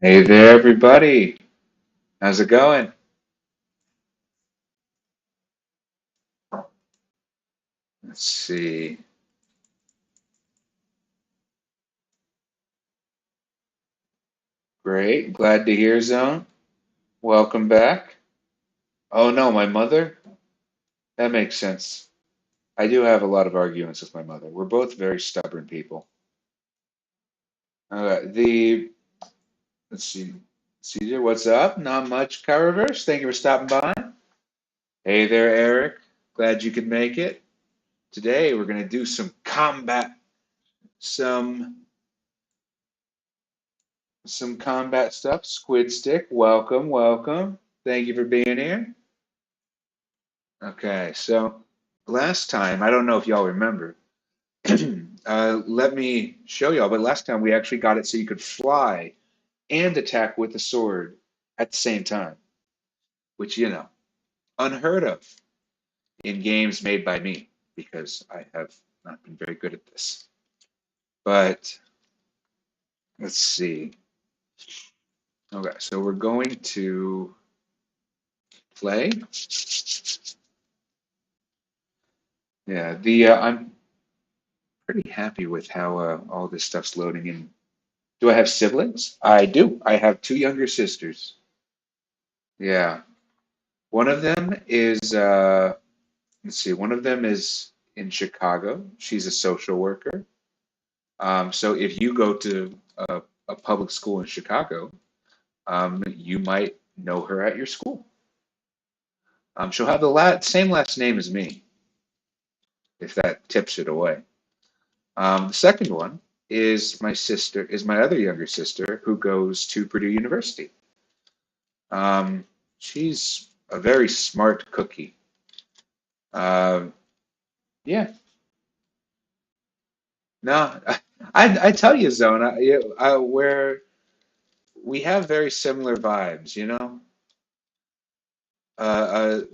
Hey there, everybody. How's it going? Let's see. Great. Glad to hear, Zone. Welcome back. Oh no, my mother? That makes sense. I do have a lot of arguments with my mother. We're both very stubborn people. The let's see. Caesar, what's up? Not much, Reverse. Thank you for stopping by. Hey there, Eric. Glad you could make it. Today we're gonna do some combat, some some combat stuff. Squid Stick, welcome, welcome. Thank you for being here. Okay, so last time, I don't know if y'all remember, let me show y'all, but last time we actually got it so you could fly and attack with the sword at the same time, which, unheard of in games made by me because I have not been very good at this. But let's see. Okay, so we're going to play. Yeah, the I'm pretty happy with how all this stuff's loading in. Do I have siblings? I do. I have two younger sisters. Yeah. One of them is, let's see, one of them is in Chicago. She's a social worker. So if you go to a public school in Chicago, you might know her at your school. She'll have the same last name as me, if that tips it away. The second one is my other younger sister who goes to Purdue University. Um, she's a very smart cookie. Uh, yeah, no, I tell you, Zona, where we have very similar vibes.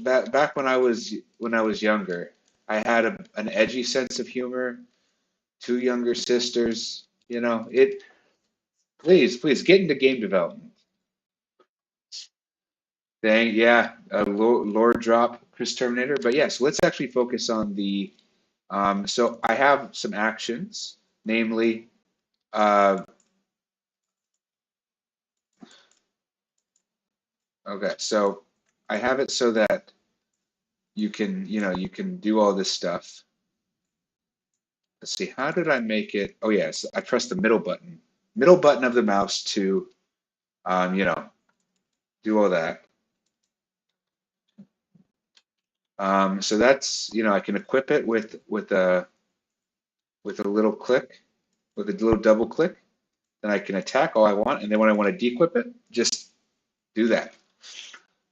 Back when I was younger, I had an edgy sense of humor. Two younger sisters. It. Please get into game development. Yeah, lore drop, Chris Terminator. But yes, let's actually focus on the. So I have some actions, namely, uh, okay, so I have it so that you can do all this stuff. Let's see, how did I make it? Oh yes, I pressed the middle button of the mouse to, um, you know, do all that. So that's, I can equip it with a little click, with a little double click. Then I can attack all I want, and then when I want to dequip it, just do that.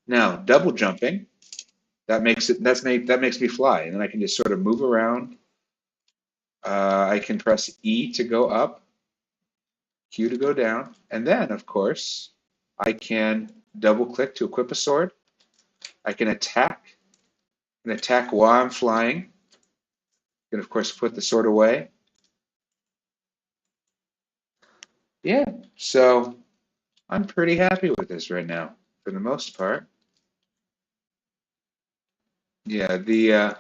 Now, double jumping, that makes me fly, and then I can just sort of move around. I can press E to go up, Q to go down, and then, of course, I can double click to equip a sword. I can attack while I'm flying. Can, of course, put the sword away. Yeah, so I'm pretty happy with this right now, for the most part. Yeah,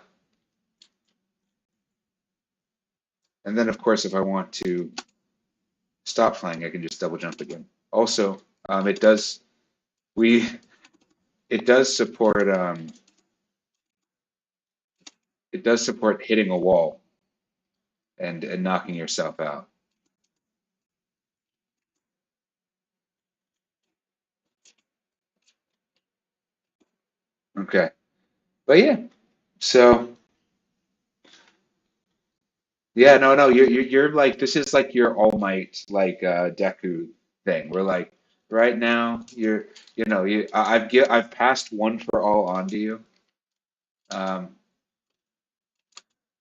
and then, of course, if I want to stop flying, I can just double jump again. Also, we, it does support, hitting a wall and knocking yourself out. Okay. But yeah, so yeah, no, you're like, this is like your All Might, like Deku thing. We're like, right now I've passed one for all onto you. Um,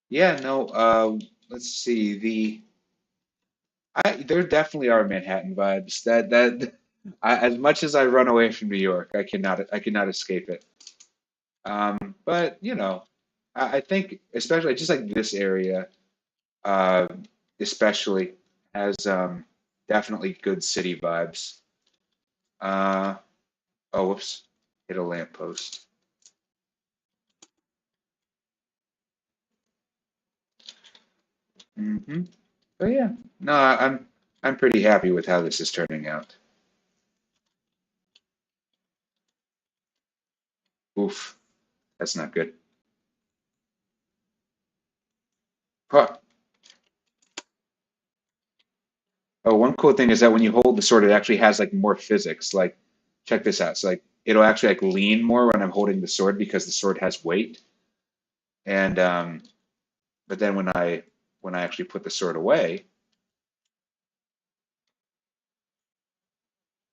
yeah, no, let's see, there definitely are Manhattan vibes. As much as I run away from New York, I cannot escape it. But I think especially just like this area, uh, especially has definitely good city vibes. Uh, oh, whoops. Hit a lamppost. Mm-hmm. But yeah, no, I'm pretty happy with how this is turning out. Oof, that's not good. Huh. Oh, one cool thing is that when you hold the sword, it actually has like more physics. Like, check this out. So like it'll actually like lean more when I'm holding the sword because the sword has weight. And but then when I actually put the sword away,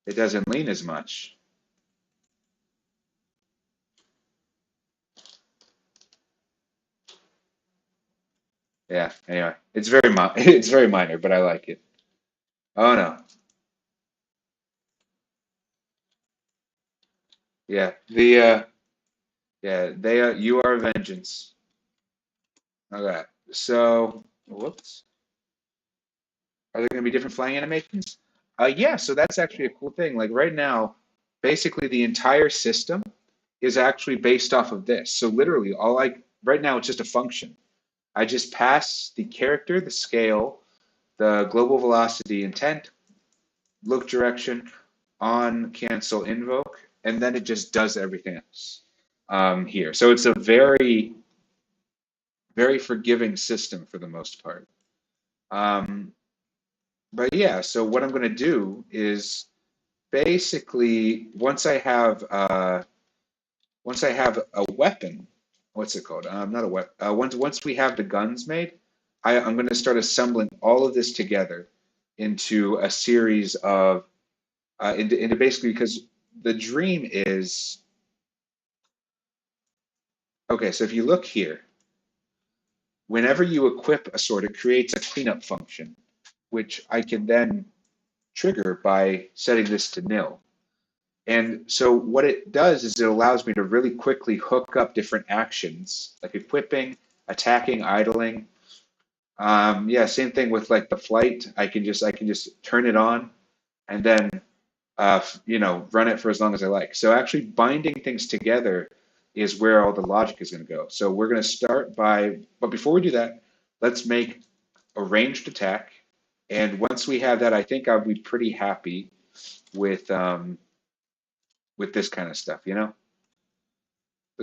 it doesn't lean as much. Yeah. Anyway, it's very it's very minor, but I like it. Oh no. Yeah. They you are vengeance. Okay. So whoops. Are there going to be different flying animations? Yeah, so that's actually a cool thing. Like right now, basically the entire system is actually based off of this. So literally, right now it's just a function. I just pass the character, the scale, the global velocity, intent, look direction, on, cancel, invoke, and then it just does everything else here. So it's a very, very forgiving system for the most part. Um, but yeah, so what I'm going to do is basically once I have a weapon, what's it called? Not a weapon. Once we have the guns made, I'm going to start assembling all of this together into a series of into basically because the dream is okay. So if you look here, whenever you equip a sword, it creates a cleanup function, which I can then trigger by setting this to nil. And so what it does is it allows me to really quickly hook up different actions like equipping, attacking, idling. Yeah, same thing with like the flight. I can just turn it on and then run it for as long as I like. So actually binding things together is where all the logic is going to go. So we're going to start but before we do that, let's make a ranged attack. And once we have that, I think I'll be pretty happy with um, with this kind of stuff. The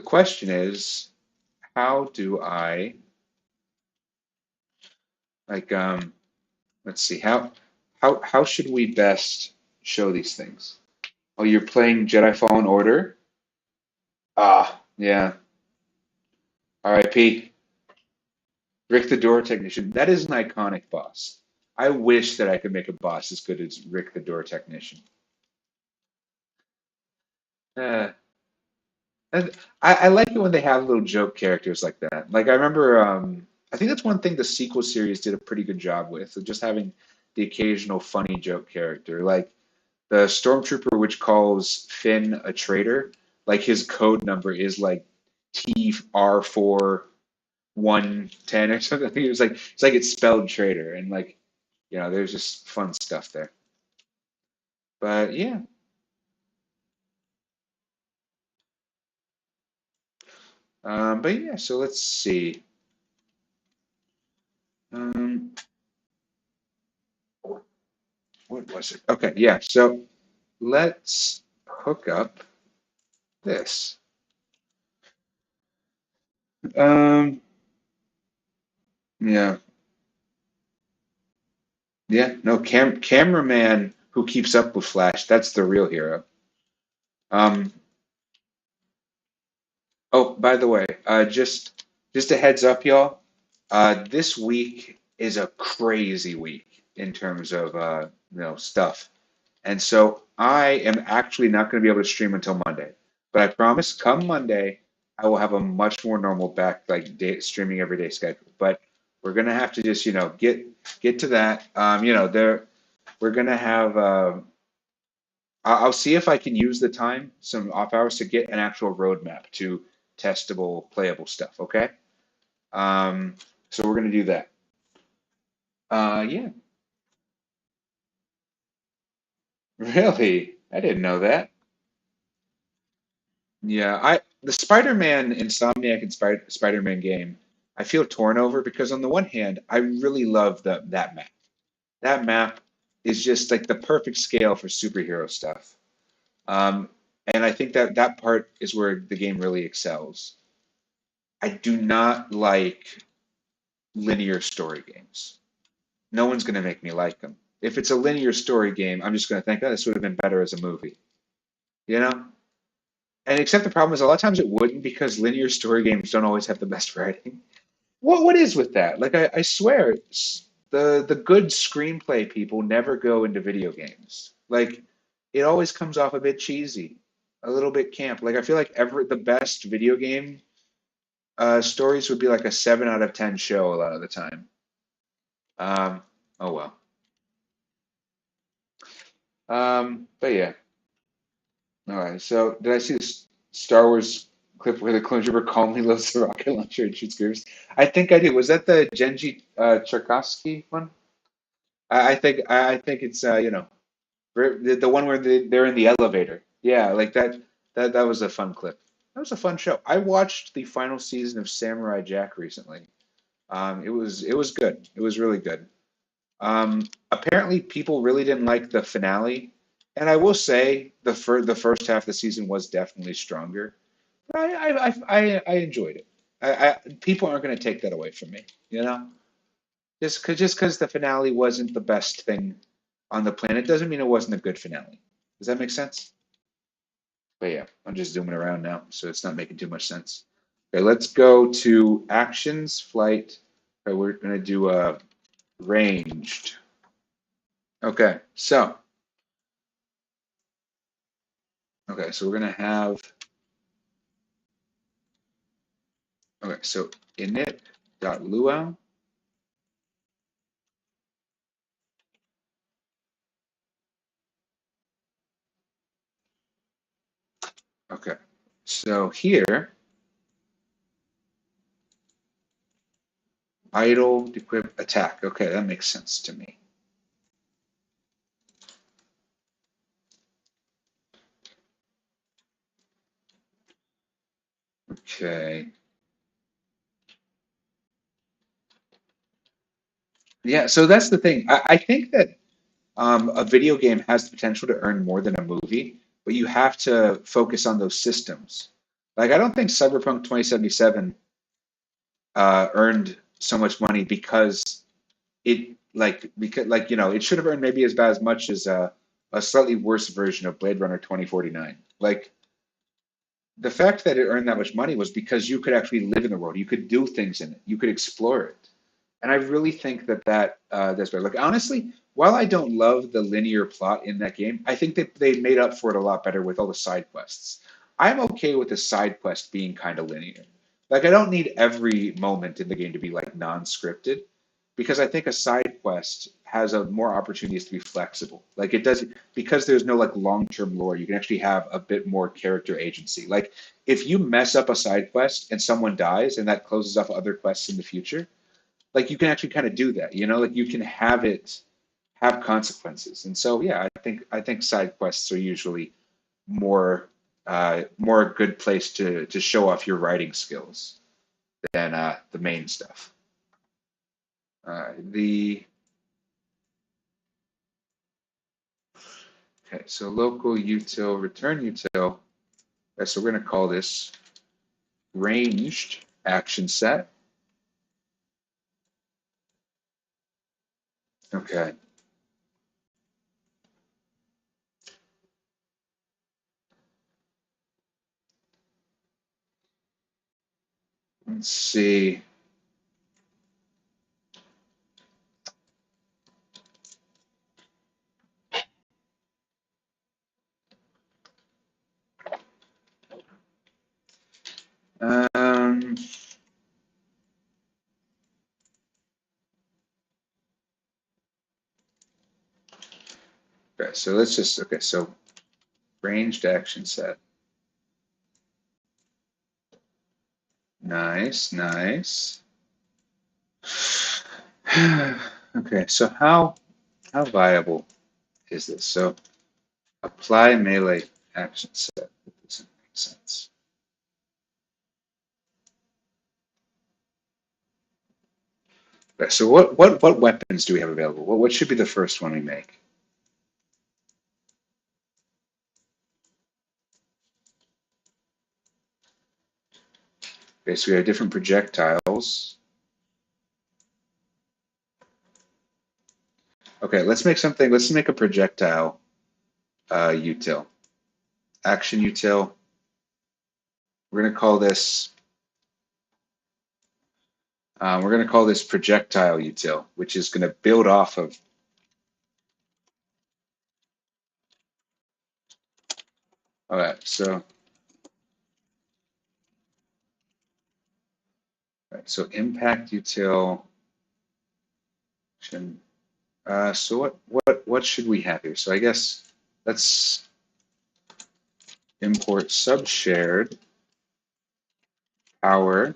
question is, how do I like let's see, how should we best show these things? Oh, you're playing Jedi Fallen Order? Ah, yeah. R.I.P. Rick the Door Technician. That is an iconic boss. I wish that I could make a boss as good as Rick the Door Technician. Uh, and I like it when they have little joke characters like that. Like I remember, I think that's one thing the sequel series did a pretty good job with, just having the occasional funny joke character. Like the stormtrooper which calls Finn a traitor, like his code number is like TR4110 or something. It was like it's spelled traitor, and like there's just fun stuff there. But yeah, so let's see. Um, what was it? Okay, yeah. So let's hook up this. Um, yeah, yeah. No, cameraman who keeps up with Flash. That's the real hero. Um, oh, by the way, just a heads up, y'all. This week is a crazy week in terms of stuff, and so I am actually not going to be able to stream until Monday. But I promise, come Monday, I will have a much more normal back like day, streaming every day schedule. But we're gonna have to just get to that. There we're gonna have. I'll see if I can use the time, some off hours, to get an actual roadmap to testable, playable stuff. Okay. Um, so we're gonna do that. Yeah, really. I didn't know that. Yeah, the Spider-Man Insomniac and Spider-Man game, I feel torn over because on the one hand, I really love that map. That map is just like the perfect scale for superhero stuff. Um, and I think that that part is where the game really excels. I do not like linear story games. No one's going to make me like them. If it's a linear story game, I'm just going to think, oh, this would have been better as a movie, you know? And except the problem is a lot of times it wouldn't because linear story games don't always have the best writing. What is with that? Like I swear, the good screenplay people never go into video games. Like it always comes off a bit cheesy, a little bit camp. Like I feel like ever the best video game stories would be like a 7 out of 10 show a lot of the time. Um, oh well. But yeah. All right. So did I see this Star Wars clip where the clone trooper calmly loads the rocket launcher and shoots Grievous? I think I did. Was that the Genji Cherkasky one? I think it's the one where they're in the elevator. Yeah, like that. That was a fun clip. That was a fun show. I watched the final season of Samurai Jack recently. It was good. It was really good. Apparently, people really didn't like the finale, and I will say the first half of the season was definitely stronger. But I enjoyed it. People aren't going to take that away from me, you know. Just because the finale wasn't the best thing on the planet doesn't mean it wasn't a good finale. Does that make sense? But yeah, I'm just zooming around now, so it's not making too much sense. Okay, let's go to actions, flight. Okay, we're gonna do a ranged. Okay, so we're gonna have so init.luau. Okay, so here idle equip attack. Okay, that makes sense to me. Okay. Yeah, so that's the thing. I think that a video game has the potential to earn more than a movie, but you have to focus on those systems. Like, I don't think Cyberpunk 2077 earned so much money because it should have earned maybe as bad as much as a slightly worse version of Blade Runner 2049. Like, the fact that it earned that much money was because you could actually live in the world, you could do things in it, you could explore it. And I really think that's better. Like honestly, while I don't love the linear plot in that game, I think that they made up for it a lot better with all the side quests. I'm okay with the side quest being kind of linear. Like I don't need every moment in the game to be like non-scripted, because I think a side quest has a more opportunities to be flexible. Like it does because there's no like long-term lore. You can actually have a bit more character agency. Like if you mess up a side quest and someone dies and that closes off other quests in the future, like you can actually kind of do that, like you can have it have consequences. And so yeah, I think side quests are usually more a good place to show off your writing skills than the main stuff. The Okay, so local util return util. Okay, so we're going to call this ranged action set. Okay. Let's see. Um, okay, so so ranged action set. Nice, nice. Okay, so how viable is this? So Apply melee action set. That doesn't make sense. Okay, so what weapons do we have available? What should be the first one we make? Okay, so we have different projectiles. Okay, let's make something. Let's make a projectile util. Action util. We're gonna call this. We're gonna call this projectile util, which is gonna build off of. All right, so impact util. So what should we have here? So I guess let's import subshared power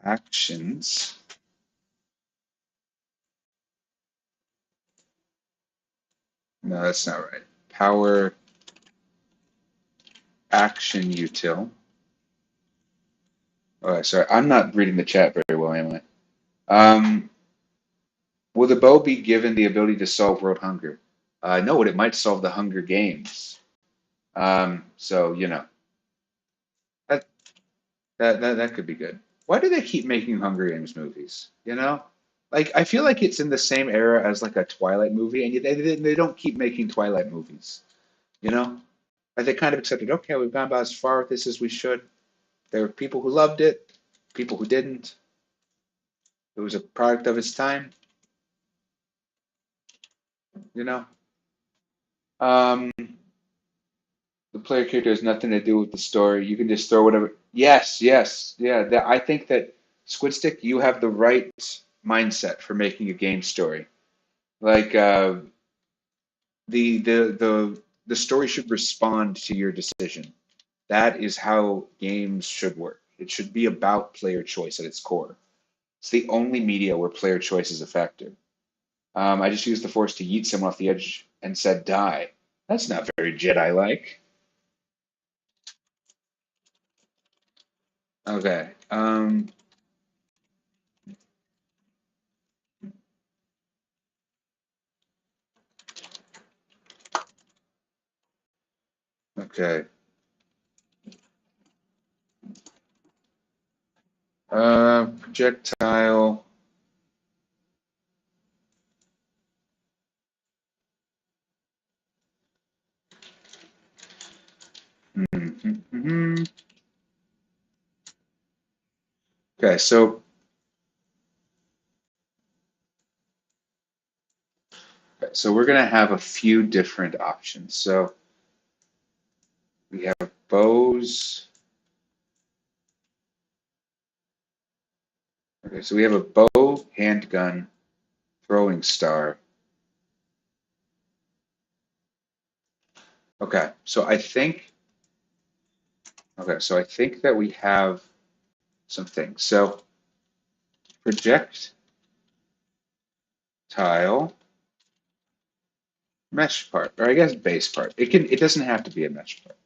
actions. No, that's not right. Power action util. Oh, sorry, I'm not reading the chat very well, am I? Will the bow be given the ability to solve world hunger? No, but it might solve the Hunger Games. So that that could be good. Why do they keep making Hunger Games movies? Like I feel like it's in the same era as like a Twilight movie, and yet they don't keep making Twilight movies. You know, like they kind of accepted. Okay, we've gone about as far with this as we should. There were people who loved it, people who didn't. It was a product of its time. You know. Um, the player character has nothing to do with the story. You can just throw whatever. Yes, yes, yeah. I think that Squidstick, you have the right mindset for making a game story. Like the story should respond to your decision. That is how games should work. It should be about player choice at its core. It's the only media where player choice is a factor. I just used the force to yeet someone off the edge and said die. That's not very Jedi-like. Okay. Okay. Projectile. Mm-hmm. Okay, so we're gonna have a few different options. So we have bows. Okay, so we have a bow, handgun, throwing star. Okay, so I think that we have some things. So projectile mesh part, or I guess base part. It doesn't have to be a mesh part.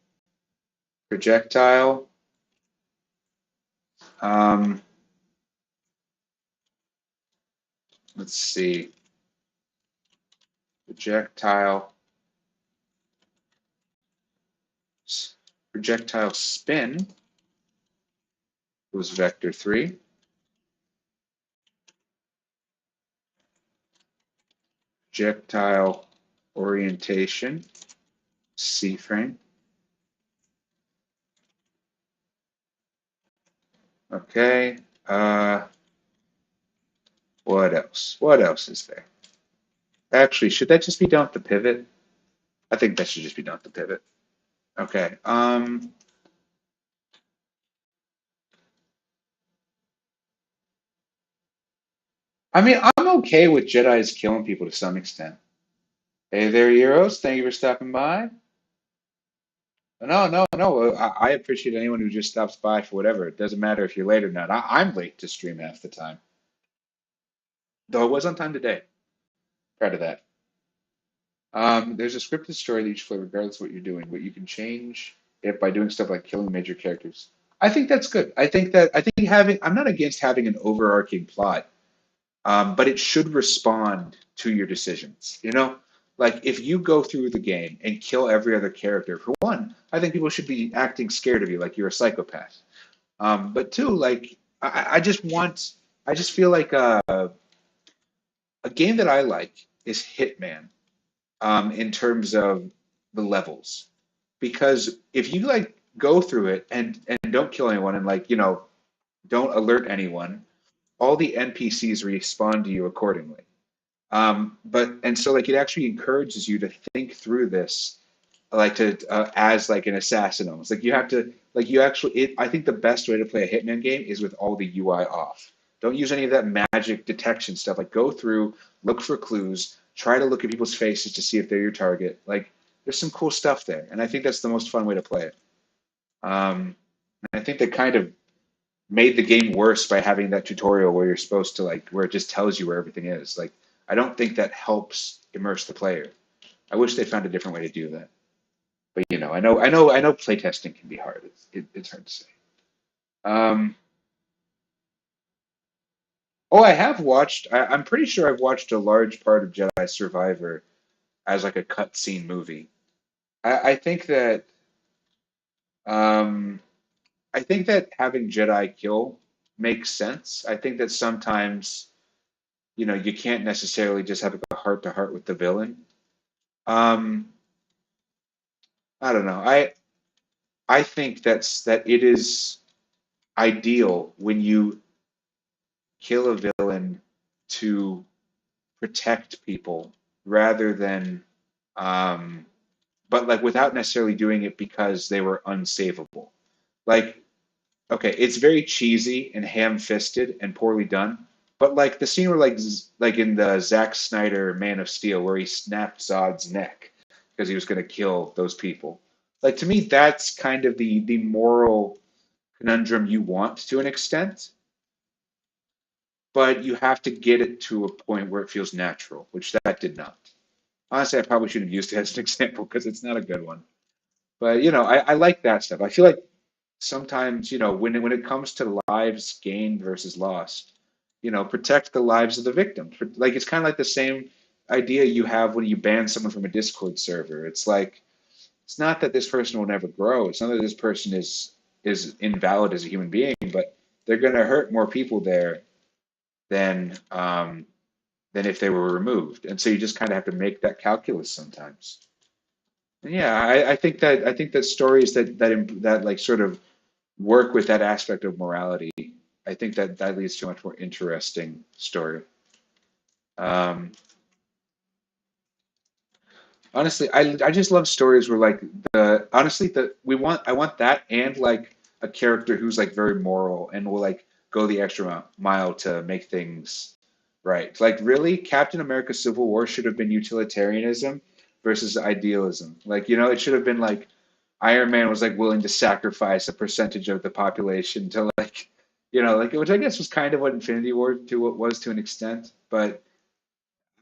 Projectile. Um, let's see. Projectile. Projectile spin was vector 3. Projectile orientation, C-frame. Okay. What else? What else is there? Actually, should that just be done with the pivot? I think that should just be done with the pivot. Okay. I mean, I'm okay with Jedi's killing people to some extent. Hey there, Euros. Thank you for stopping by. No, no, no. I appreciate anyone who just stops by for whatever. It doesn't matter if you're late or not. I'm late to stream half the time. Though I was on time today. Proud of that. There's a scripted story that each play, regardless of what you're doing, but you can change it by doing stuff like killing major characters. I think that's good. I think having I'm not against having an overarching plot, but it should respond to your decisions. You know, like if you go through the game and kill every other character, for one, I think people should be acting scared of you, like you're a psychopath. But two, like I just feel like a game that I like is Hitman, in terms of the levels, because if you like go through it and don't kill anyone and like don't alert anyone, all the NPCs respond to you accordingly. But and so like it actually encourages you to think through this like to as like an assassin almost. Like you have to like you actually I think the best way to play a Hitman game is with all the UI off. Don't use any of that magic detection stuff. Like go through, look for clues, try to look at people's faces to see if they're your target. Like there's some cool stuff there, and I think that's the most fun way to play it. And I think they kind of made the game worse by having that tutorial where you're supposed to like where it just tells you where everything is. Like I don't think that helps immerse the player. I wish they found a different way to do that. But I know playtesting can be hard. It's hard to say. Um, oh, I have watched. I'm pretty sure I've watched a large part of Jedi Survivor as like a cutscene movie. I think that um, I think that having Jedi kill makes sense. I think that sometimes you can't necessarily just have a heart to heart with the villain. Um, I don't know. I think that it is ideal when you kill a villain to protect people rather than um but like without necessarily doing it because they were unsavable. Like okay, it's very cheesy and ham-fisted and poorly done, but like the scene where like in the Zack Snyder Man of Steel where he snapped Zod's neck because he was going to kill those people. Like to me that's kind of the moral conundrum you want to an extent, but you have to get it to a point where it feels natural, which that did not. Honestly, I probably shouldn't have used it as an example because it's not a good one. But I like that stuff. I feel like sometimes, when it comes to lives gained versus lost, protect the lives of the victim. Like it's kind of like the same idea you have when you ban someone from a Discord server. It's like it's not that this person will never grow. It's not that this person is invalid as a human being, but they're going to hurt more people there than than if they were removed. And so you just kind of have to make that calculus sometimes. And yeah, I think that stories that like sort of work with that aspect of morality, I think that that leads to a much more interesting story. Um, Honestly, I just love stories where like the honestly the we want I want that and like a character who's like very moral and will like go the extra mile to make things right. Like really, Captain America Civil War should have been utilitarianism versus idealism. Like, it should have been like Iron Man was like willing to sacrifice a percentage of the population to like, like which I guess was kind of what Infinity War to what was to an extent, but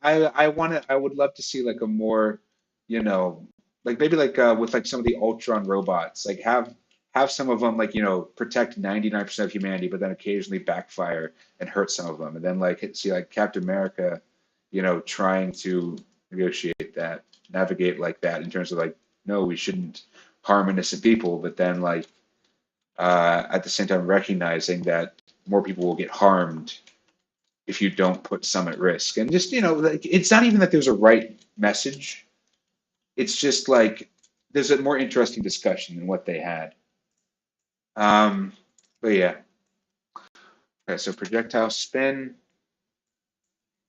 I would love to see like a more, you know, like maybe like with like some of the Ultron robots, like have some of them like protect 99% of humanity, but then occasionally backfire and hurt some of them, and then like see like Captain America, trying to negotiate that, navigate like that in terms of like no, we shouldn't harm innocent people, but then like at the same time recognizing that more people will get harmed if you don't put some at risk. And just, like, it's not even that there's a right message. It's just like there's a more interesting discussion than what they had. Um, but yeah. Okay, so projectile spin.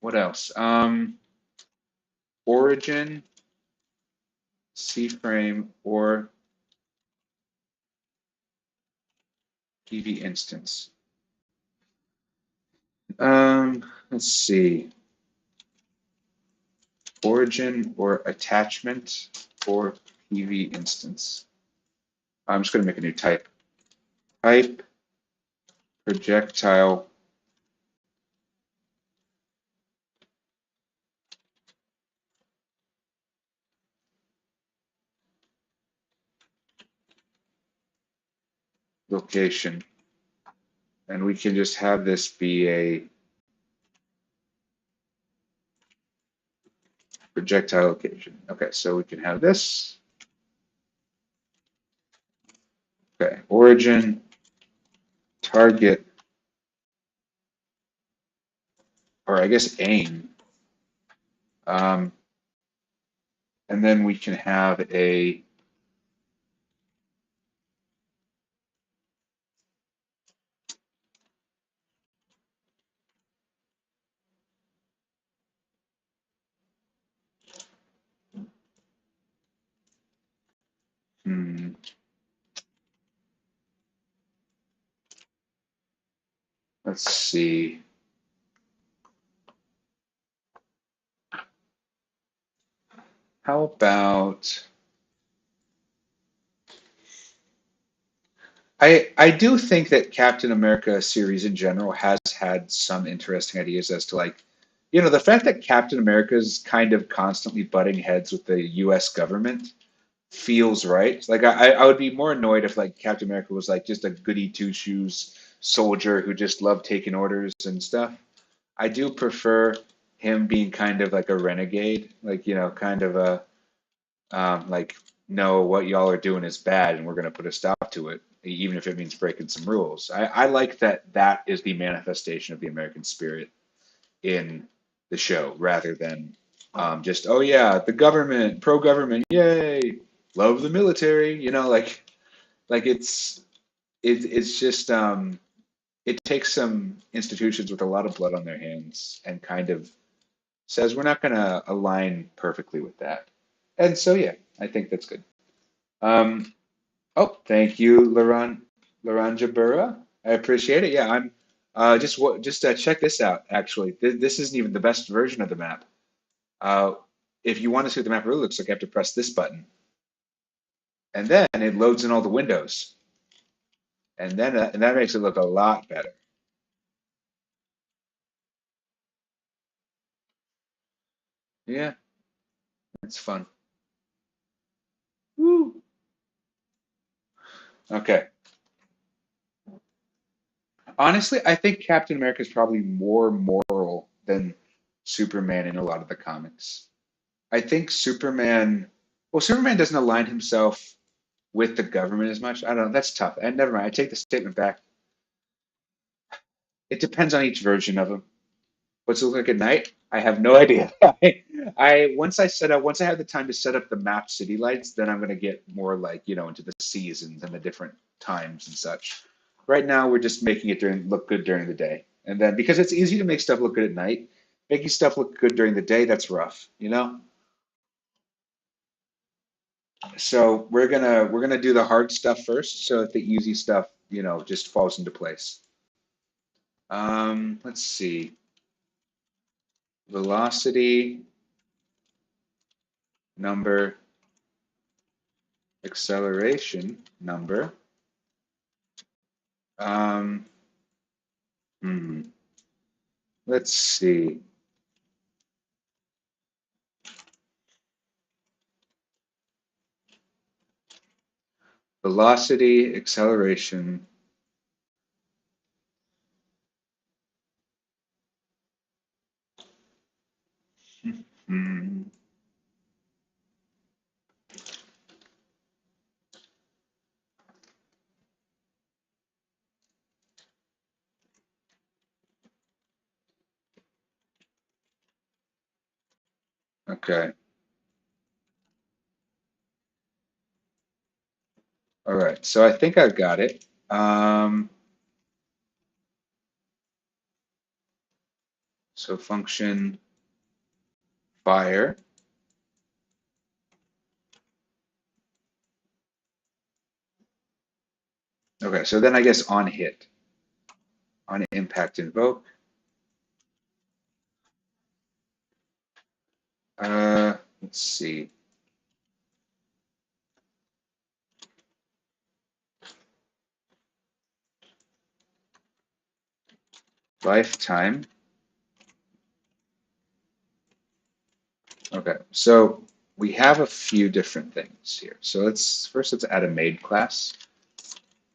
What else? Origin, C-frame, or PV instance. Let's see. Origin or attachment or PV instance. I'm just going to make a new type. Type projectile. location. And we can just have this be a projectile location. Okay, so we can have this. Okay, origin, target, or I guess aim. Um, and then we can have a hmm, let's see. How about I do think that Captain America series in general has had some interesting ideas as to like, the fact that Captain America is kind of constantly butting heads with the US government feels right. Like I would be more annoyed if like Captain America was like just a goody two shoes soldier who just loved taking orders and stuff. I do prefer him being kind of like a renegade, like, kind of a like, no, what y'all are doing is bad and we're going to put a stop to it, even if it means breaking some rules. I like that that is the manifestation of the American spirit in the show rather than just, oh yeah, the government, pro government, yay, love the military, like it's just it takes some institutions with a lot of blood on their hands and kind of says we're not going to align perfectly with that. And so yeah, I think that's good. Um, oh, thank you, Laran Jabura. I appreciate it. Yeah, I'm just check this out. Actually, this isn't even the best version of the map. Uh, if you want to see what the map really looks like, you have to press this button, and then it loads in all the windows, and that makes it look a lot better. Yeah, it's fun. Woo. Okay. Honestly, I think Captain America is probably more moral than Superman in a lot of the comics. I think Superman doesn't align himself with the government as much. I don't know. That's tough. And never mind. I take the statement back. It depends on each version of him. What's it look like at night? I have no idea. Once I have the time to set up the map city lights, then I'm going to get more like, into the seasons and the different times and such. Right now, we're just making it look good during the day. And then because it's easy to make stuff look good at night, making stuff look good during the day, that's rough. So we're gonna do the hard stuff first, so that the easy stuff, just falls into place. Let's see. Velocity, number, acceleration, number. Um, hmm, let's see. Velocity, acceleration. Hmm, okay. All right. So I think I've got it. So function fire. Okay. So then I guess on hit, on impact invoke. Let's see. Lifetime. Okay, so we have a few different things here. So let's add a maid class.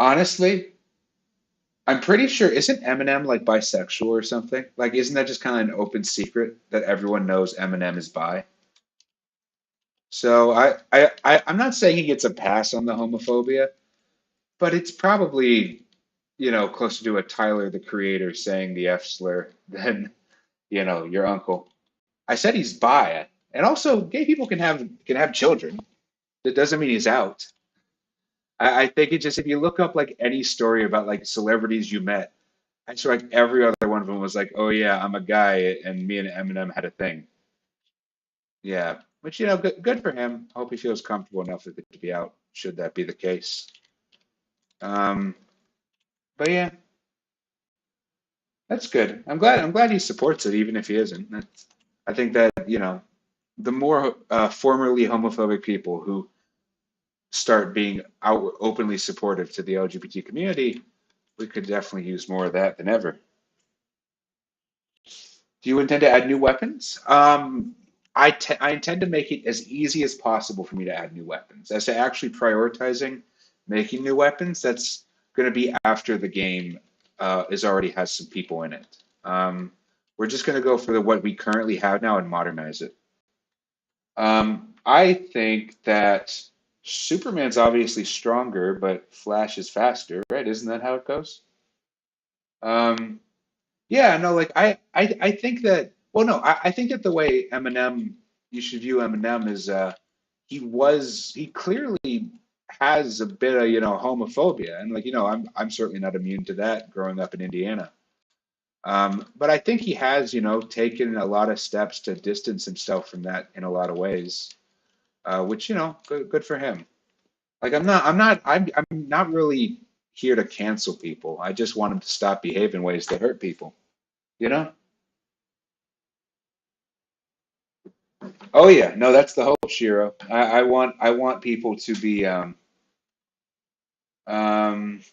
Honestly, I'm pretty sure isn't Eminem like bisexual or something? Like, isn't that just kind of an open secret that everyone knows Eminem is bi? So I'm not saying he gets a pass on the homophobia, but it's probably, closer to a Tyler the Creator saying the F slur than, your uncle. I said he's bi, and also gay people can have children. That doesn't mean he's out. I think it just if you look up like any story about like celebrities you met, I swear like every other one of them was like, oh yeah, I'm a guy, and me and Eminem had a thing. Yeah, which good for him. I hope he feels comfortable enough with it to be out. Should that be the case? Um, but yeah, that's good. I'm glad he supports it, even if he isn't. I think that the more formerly homophobic people who start being out openly supportive to the LGBT community, we could definitely use more of that than ever. Do you intend to add new weapons? I intend to make it as easy as possible for me to add new weapons. As to actually prioritizing making new weapons, that's going to be after the game is already has some people in it. We're just going to go for what we currently have now and modernize it. I think that Superman's obviously stronger, but Flash is faster, right? Isn't that how it goes? Um, Yeah, no, like I think that well no, I think that the way Eminem you should view Eminem is he clearly has a bit of, homophobia and like, I'm certainly not immune to that growing up in Indiana. But I think he has, taken a lot of steps to distance himself from that in a lot of ways. Which, good for him. Like I'm not really here to cancel people. I just want him to stop behaving ways that hurt people, you know? Oh yeah, no, that's the hope, Shiro. I want people to be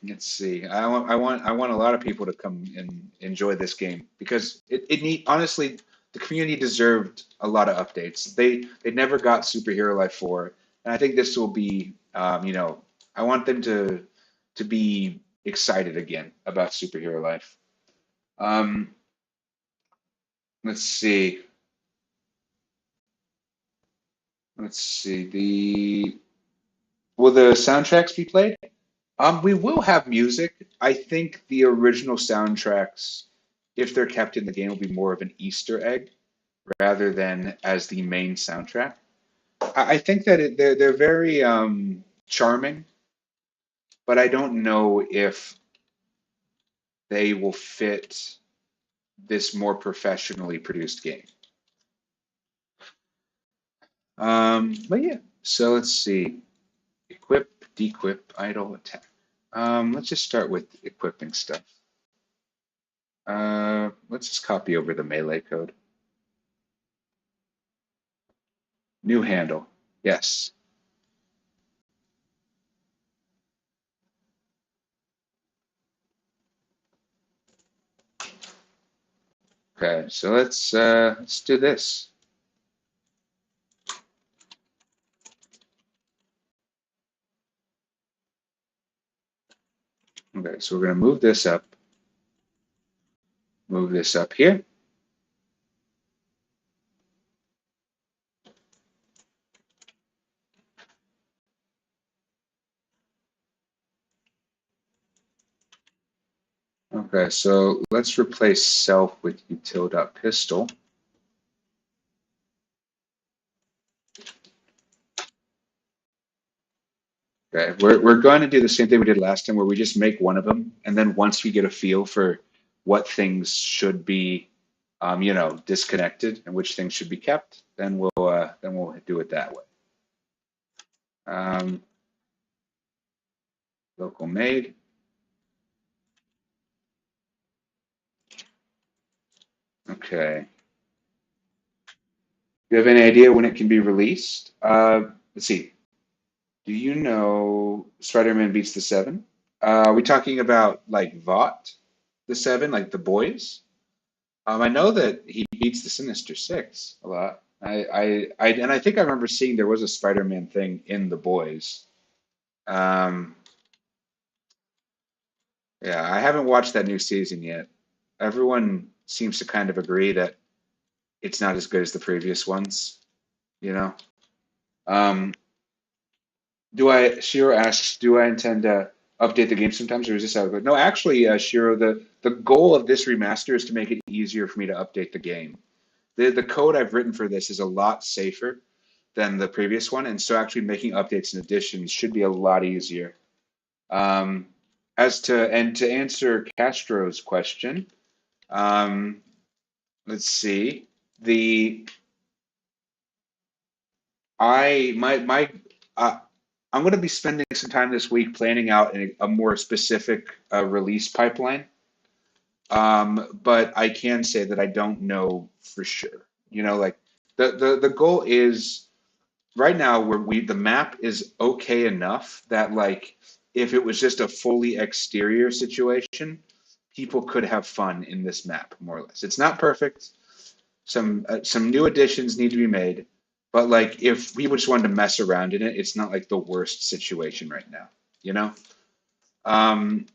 let's see. I want a lot of people to come and enjoy this game because it need honestly the community deserved a lot of updates. They never got Superhero Life 4, and I think this will be I want them to be excited again about Superhero Life. Um, let's see. Let's see. The Will the soundtracks be played? We will have music. I think the original soundtracks, if they're kept in the game, will be more of an Easter egg rather than as the main soundtrack. I think that they're very charming, but I don't know if they will fit this more professionally produced game. But yeah, so let's see. Equip, dequip, idle, attack. Let's just start with equipping stuff. Let's just copy over the melee code. New handle. Yes. Okay, so let's do this. Okay, so we're gonna move this up here. Okay, so let's replace self with util.pistol. Okay, we're going to do the same thing we did last time where we just make one of them, and then once we get a feel for what things should be disconnected and which things should be kept, then we'll do it that way. Um, local made. Okay. Do you have any idea when it can be released? Let's see. Do you know Spider-Man beats the Seven? Are we talking about like Vought, the Seven, like the boys? I know that he beats the Sinister Six a lot. And I think I remember seeing there was a Spider-Man thing in the boys. Um, Yeah, I haven't watched that new season yet. Everyone seems to kind of agree that it's not as good as the previous ones, you know? Um, Shiro asks, do I intend to update the game sometimes, or is this how it goes? No, actually, Shiro, the goal of this remaster is to make it easier for me to update the game. The code I've written for this is a lot safer than the previous one, and so actually making updates and additions should be a lot easier. Um, to answer Castro's question, um, let's see. The I my uh, I'm going to be spending some time this week planning out a more specific release pipeline. But I can say that I don't know for sure. You know, like the goal is right now where we the map is okay enough that like if it was just a fully exterior situation, people could have fun in this map more or less. It's not perfect. Some new additions need to be made, but like if we just wanted to mess around in it, it's not like the worst situation right now, you know? Um,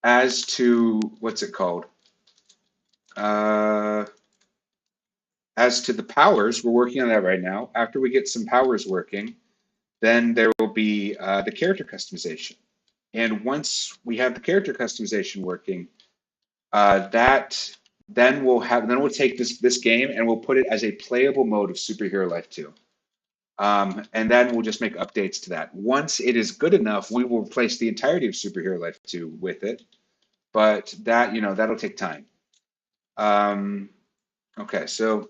as to what's it called? Uh, as to the powers, we're working on that right now. After we get some powers working, then there will be the character customization. And once we have the character customization working, that then we'll take this game and we'll put it as a playable mode of Superhero Life 2. And then we'll just make updates to that. Once it is good enough, we will replace the entirety of Superhero Life 2 with it. But that, that'll take time. Um, okay, so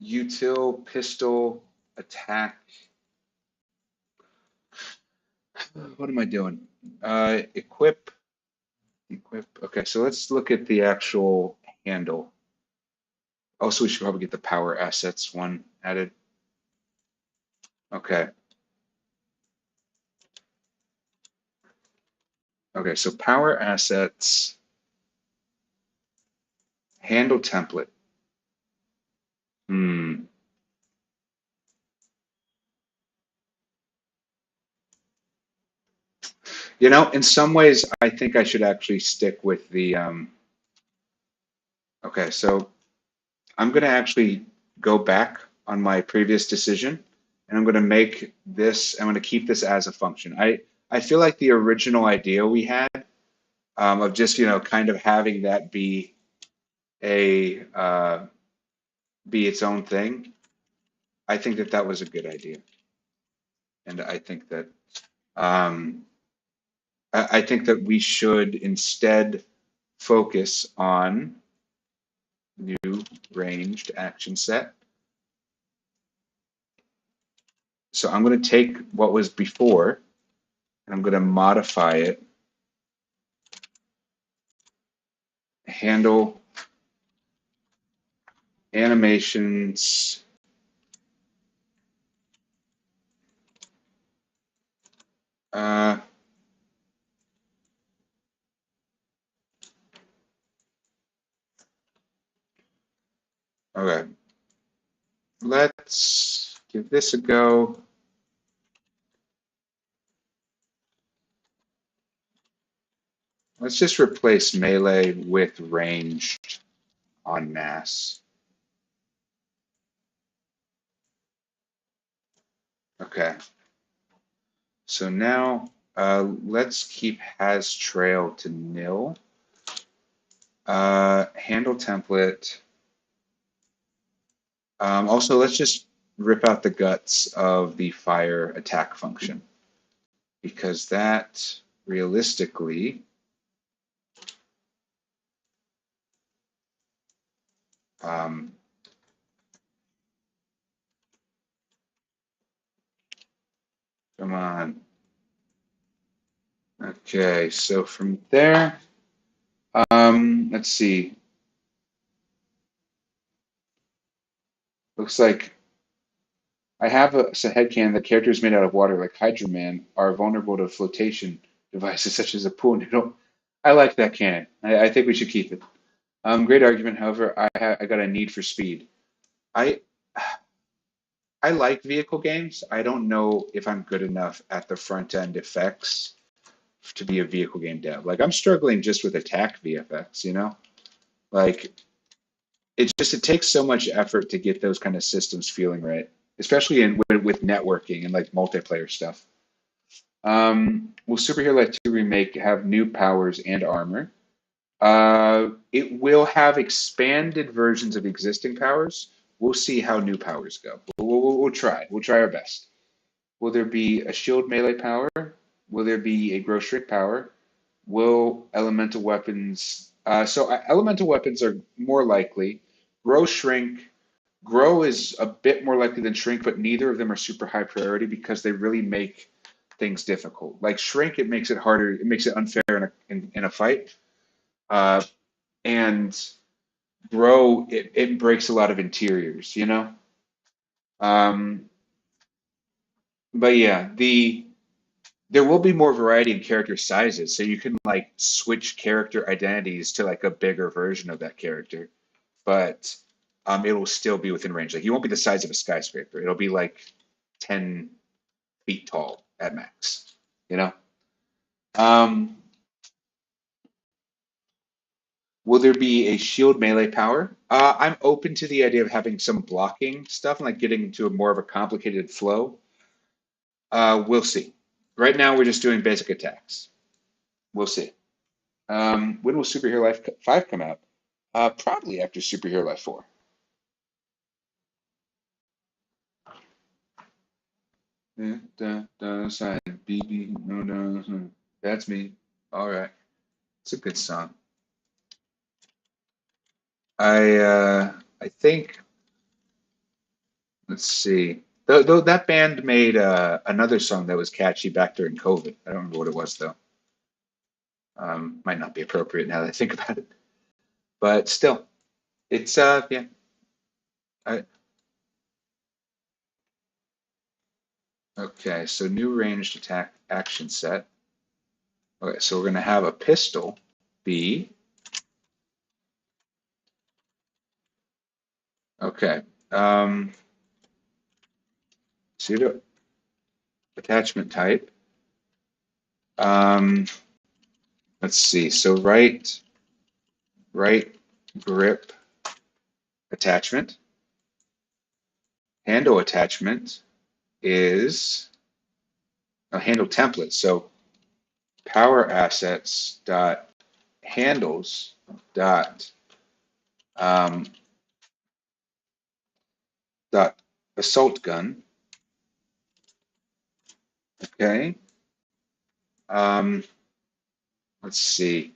util, pistol, attack. What am I doing? Equip. Okay, so let's look at the actual handle. Also, we should probably get the power assets one added. Okay. Okay, so power assets, handle template. Hmm. In some ways, I think I should actually stick with okay, so I'm going to actually go back on my previous decision and I'm going to I'm going to keep this as a function. I feel like the original idea we had of just, kind of having that a, uh, be its own thing. I think that that was a good idea. And I think that, um, I think that we should instead focus on new ranged action set. So I'm going to take what was before and I'm going to modify it. Handle animations. Uh, okay, let's give this a go. Let's just replace melee with ranged on mass. Okay, so now let's keep has trail to nil. Handle template. Also, let's just rip out the guts of the fire attack function because that realistically, um, come on. Okay, so from there, let's see. Looks like I have a headcanon that characters made out of water, like Hydro Man, are vulnerable to flotation devices such as a pool noodle. I like that canon. I think we should keep it. Great argument. However, I got a need for speed. I I like vehicle games. I don't know if I'm good enough at the front end effects to be a vehicle game dev. Like I'm struggling just with attack VFX, you know? Like it takes so much effort to get those kind of systems feeling right, especially with networking and like multiplayer stuff. Will Superhero Life 2 Remake have new powers and armor? It will have expanded versions of existing powers. We'll see how new powers go. We'll try. We'll try our best. Will there be a shield melee power? Will there be a grow shrink power? Will elemental weapons? Elemental weapons are more likely. Grow shrink. Grow is a bit more likely than shrink, but neither of them are super high priority because they really make things difficult. Like shrink, it makes it harder. It makes it unfair in a fight. Uh, and grow, it breaks a lot of interiors, you know? Um, but yeah, there will be more variety in character sizes, so you can like switch character identities to like a bigger version of that character, but it will still be within range. Like you won't be the size of a skyscraper. It'll be like 10 feet tall at max, you know? Um, will there be a shield melee power? I'm open to the idea of having some blocking stuff and like getting into a more of a complicated flow. We'll see. Right now, we're just doing basic attacks. We'll see. When will Superhero Life 5 come out? Probably after Superhero Life 4. Side, BB, no, no, that's me. All right. It's a good song. I think, let's see. Though that band made another song that was catchy back during COVID. I don't remember what it was though. Might not be appropriate now that I think about it, but still, it's yeah. I, okay, so new ranged attack action set. Okay, so we're gonna have a pistol B. Okay. Um, pseudo attachment type. Um, let's see. So right grip attachment. Handle attachment is a handle template. So power assets dot handles dot um, dot assault gun. Okay. Um, let's see.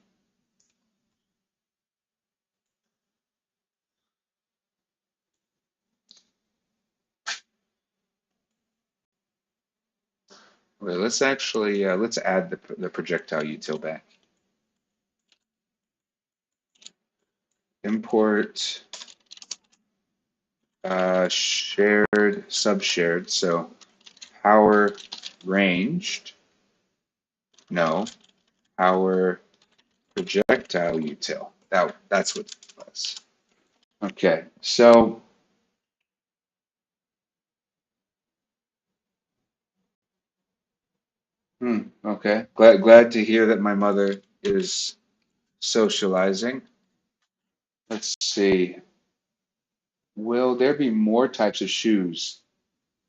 Okay, let's actually let's add the projectile util back. Import shared subshared. So power ranged. No, power projectile util. That's what it was. Okay, so okay. Glad to hear that my mother is socializing. Let's see. Will there be more types of shoes?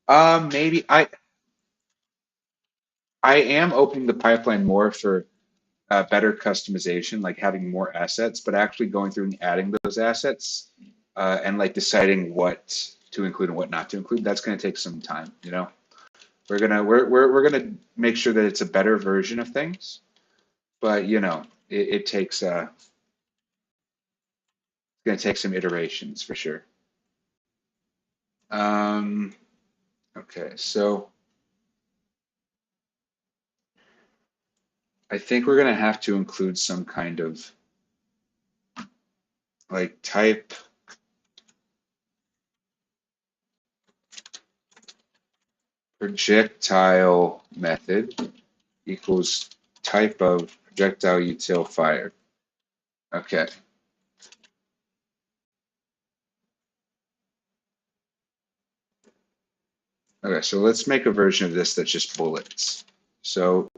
Maybe I am opening the pipeline more for better customization, like having more assets, but actually going through and adding those assets and like deciding what to include and what not to include. That's going to take some time, you know. We're gonna make sure that it's a better version of things, but you know, it takes it's going to take some iterations for sure. Um, okay, so I think we're going to have to include some kind of like type projectile method equals type of projectile util fired. Okay. Okay, so let's make a version of this that's just bullets. So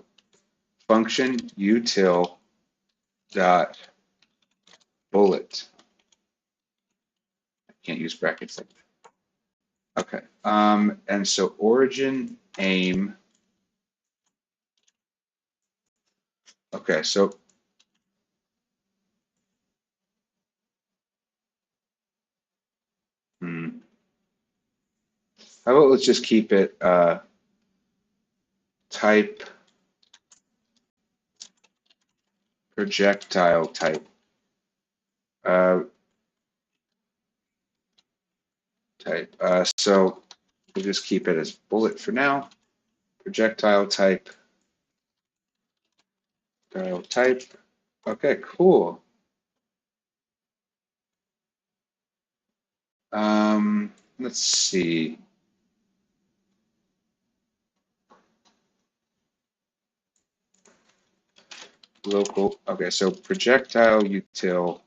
function util dot bullet. I can't use brackets. Okay. And so origin aim. Okay, so how about let's just keep it type projectile type. Uh, so we'll just keep it as bullet for now. Projectile type. Type. Okay, cool. Let's see. Local. Okay, so projectile util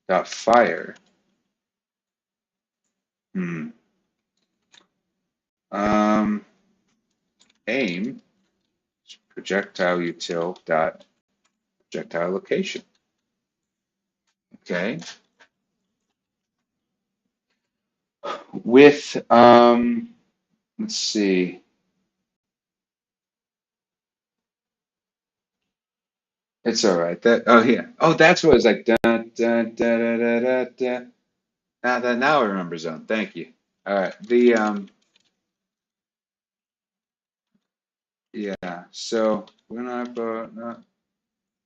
dot fire. Hmm. Um, aim projectile util dot projectile location. Okay. With let's see. It's all right. That oh yeah. Oh, that's what it's like. Dun, dun, da, da, da, da, da. Now I remember zone. Thank you. All right. The yeah. So we're not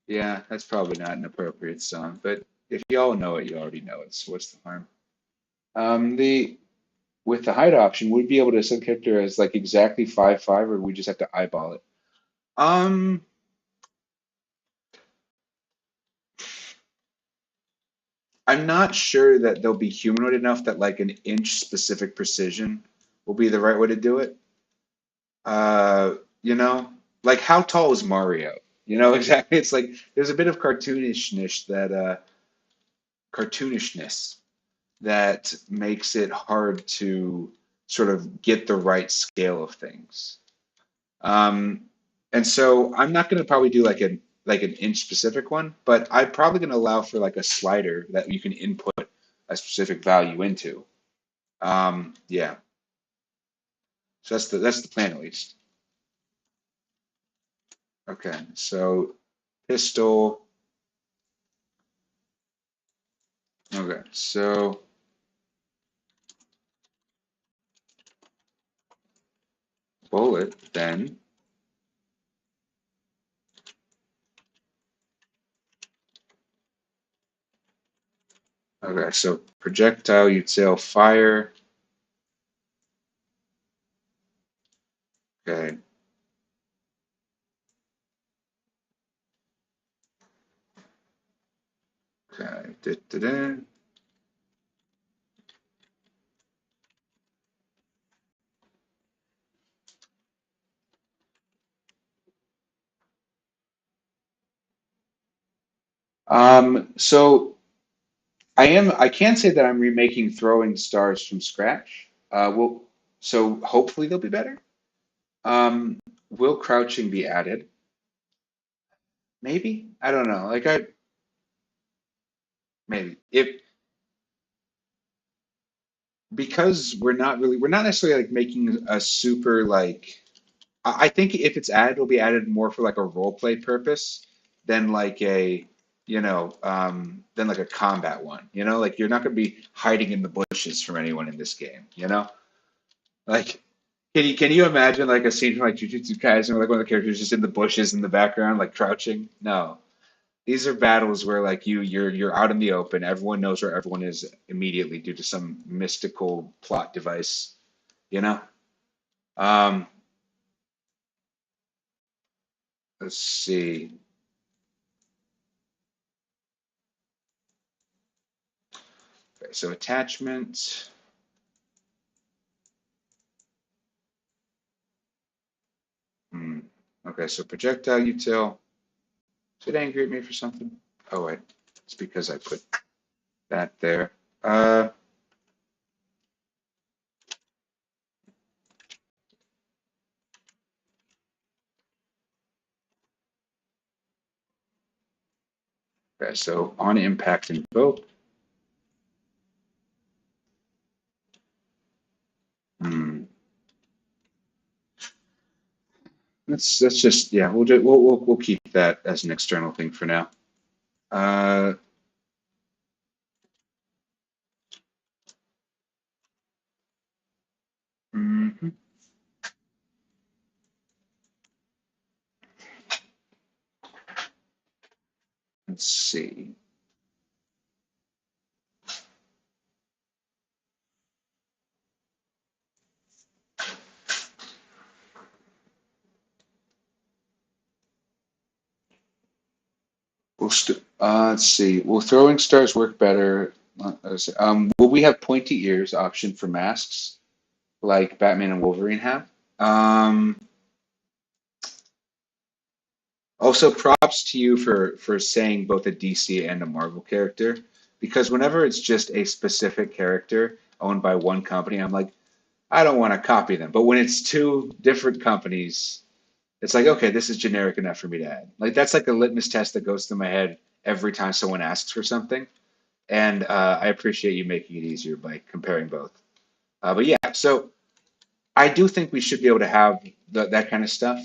yeah, that's probably not an appropriate song, but if you all know it, you already know it. So what's the harm? The with the hide option, would we be able to set character as like exactly 5/5, or we just have to eyeball it? Um, I'm not sure that they'll be humanoid enough that like an inch specific precision will be the right way to do it. Uh, you know, like how tall is Mario? You know, exactly. It's like there's a bit of cartoonishness that makes it hard to sort of get the right scale of things. Um, and so I'm not going to probably do like an inch specific one, but I'm probably going to allow for like a slider that you can input a specific value into. Yeah, so that's the plan at least. Okay, so pistol. Okay, so bullet then. Okay, so projectile util fire. Okay, okay. Da, da, da. So I can say that I'm remaking throwing stars from scratch. So hopefully they'll be better. Will crouching be added? Maybe. I don't know. Maybe if because we're not necessarily like making a super like I think if it's added, it'll be added more for like a role play purpose than like a than like a combat one. You know, like you're not going to be hiding in the bushes from anyone in this game. You know, like can you imagine like a scene from like Jujutsu Kaisen where like one of the characters just in the bushes in the background like crouching? No. These are battles where like you're out in the open, everyone knows where everyone is immediately due to some mystical plot device, you know? Um, let's see. Okay, so attachment. Hmm. Okay, so projectile util. Should it angry at me for something? Oh wait, it's because I put that there. Uh, Okay, so on impact invoke. Hmm. Let's just yeah we'll keep that as an external thing for now. Uh, mhm. Let's see. Let's see. Will throwing stars work better? Will we have pointy ears option for masks like Batman and Wolverine have? Um, Also, props to you for saying both a DC and a Marvel character, because whenever it's just a specific character owned by one company, I'm like, I don't want to copy them. But when it's two different companies, it's like, okay, this is generic enough for me to add. Like that's like a litmus test that goes through my head every time someone asks for something. And I appreciate you making it easier by comparing both. But yeah, so I do think we should be able to have that kind of stuff.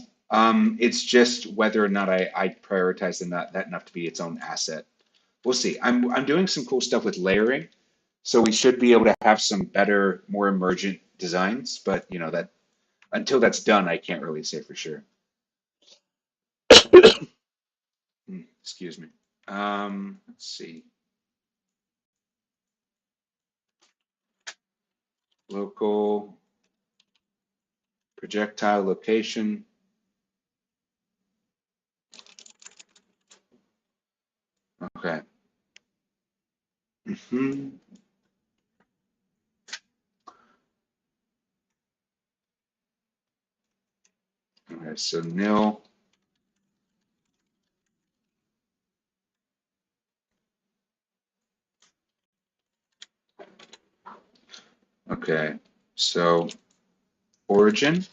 It's just whether or not I prioritize that enough to be its own asset. We'll see. I'm doing some cool stuff with layering, so we should be able to have some better, more emergent designs. But you know that until that's done, I can't really say for sure. Excuse me. Let's see. Local projectile location. Okay. Hmm. Okay. So nil. Okay. So origin.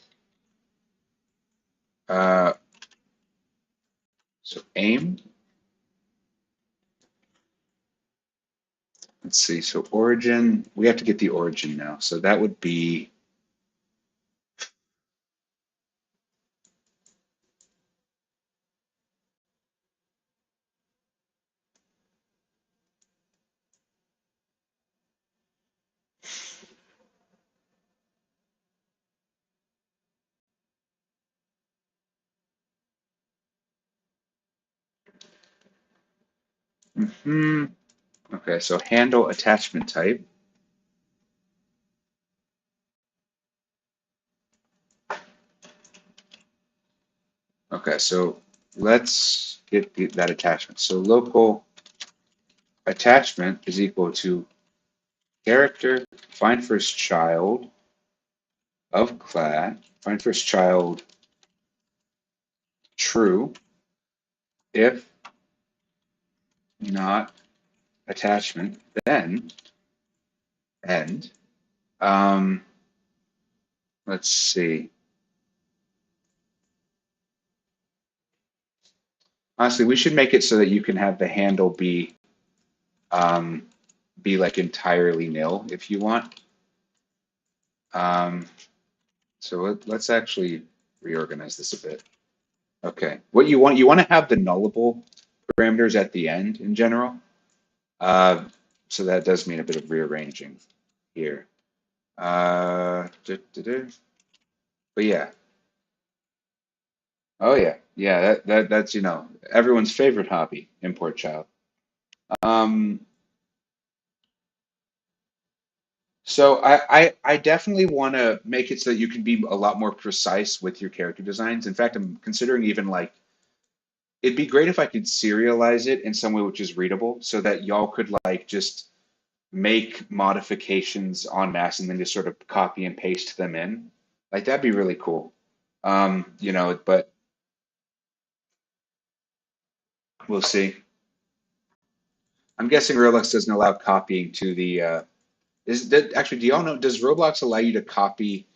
Uh, so aim. Let's see. So origin. We have to get the origin now. So that would be. Hmm. Okay. So handle attachment type. Okay. So let's get that attachment. So local attachment is equal to character find first child of class. Find first child true if not attachment, then end. Um, let's see. Honestly, we should make it so that you can have the handle um, be like entirely nil if you want. Um, so let's actually reorganize this a bit. Okay, what you want to have the nullable parameters at the end in general. Uh, so that does mean a bit of rearranging here. But yeah, oh yeah, yeah. That's everyone's favorite hobby, import child. Um, so I definitely want to make it so that you can be a lot more precise with your character designs. In fact, I'm considering even like it'd be great if I could serialize it in some way which is readable, so that y'all could like just make modifications en masse and then just sort of copy and paste them in. Like that'd be really cool. But we'll see. I'm guessing Roblox doesn't allow copying to the is that actually, do y'all know, does Roblox allow you to copy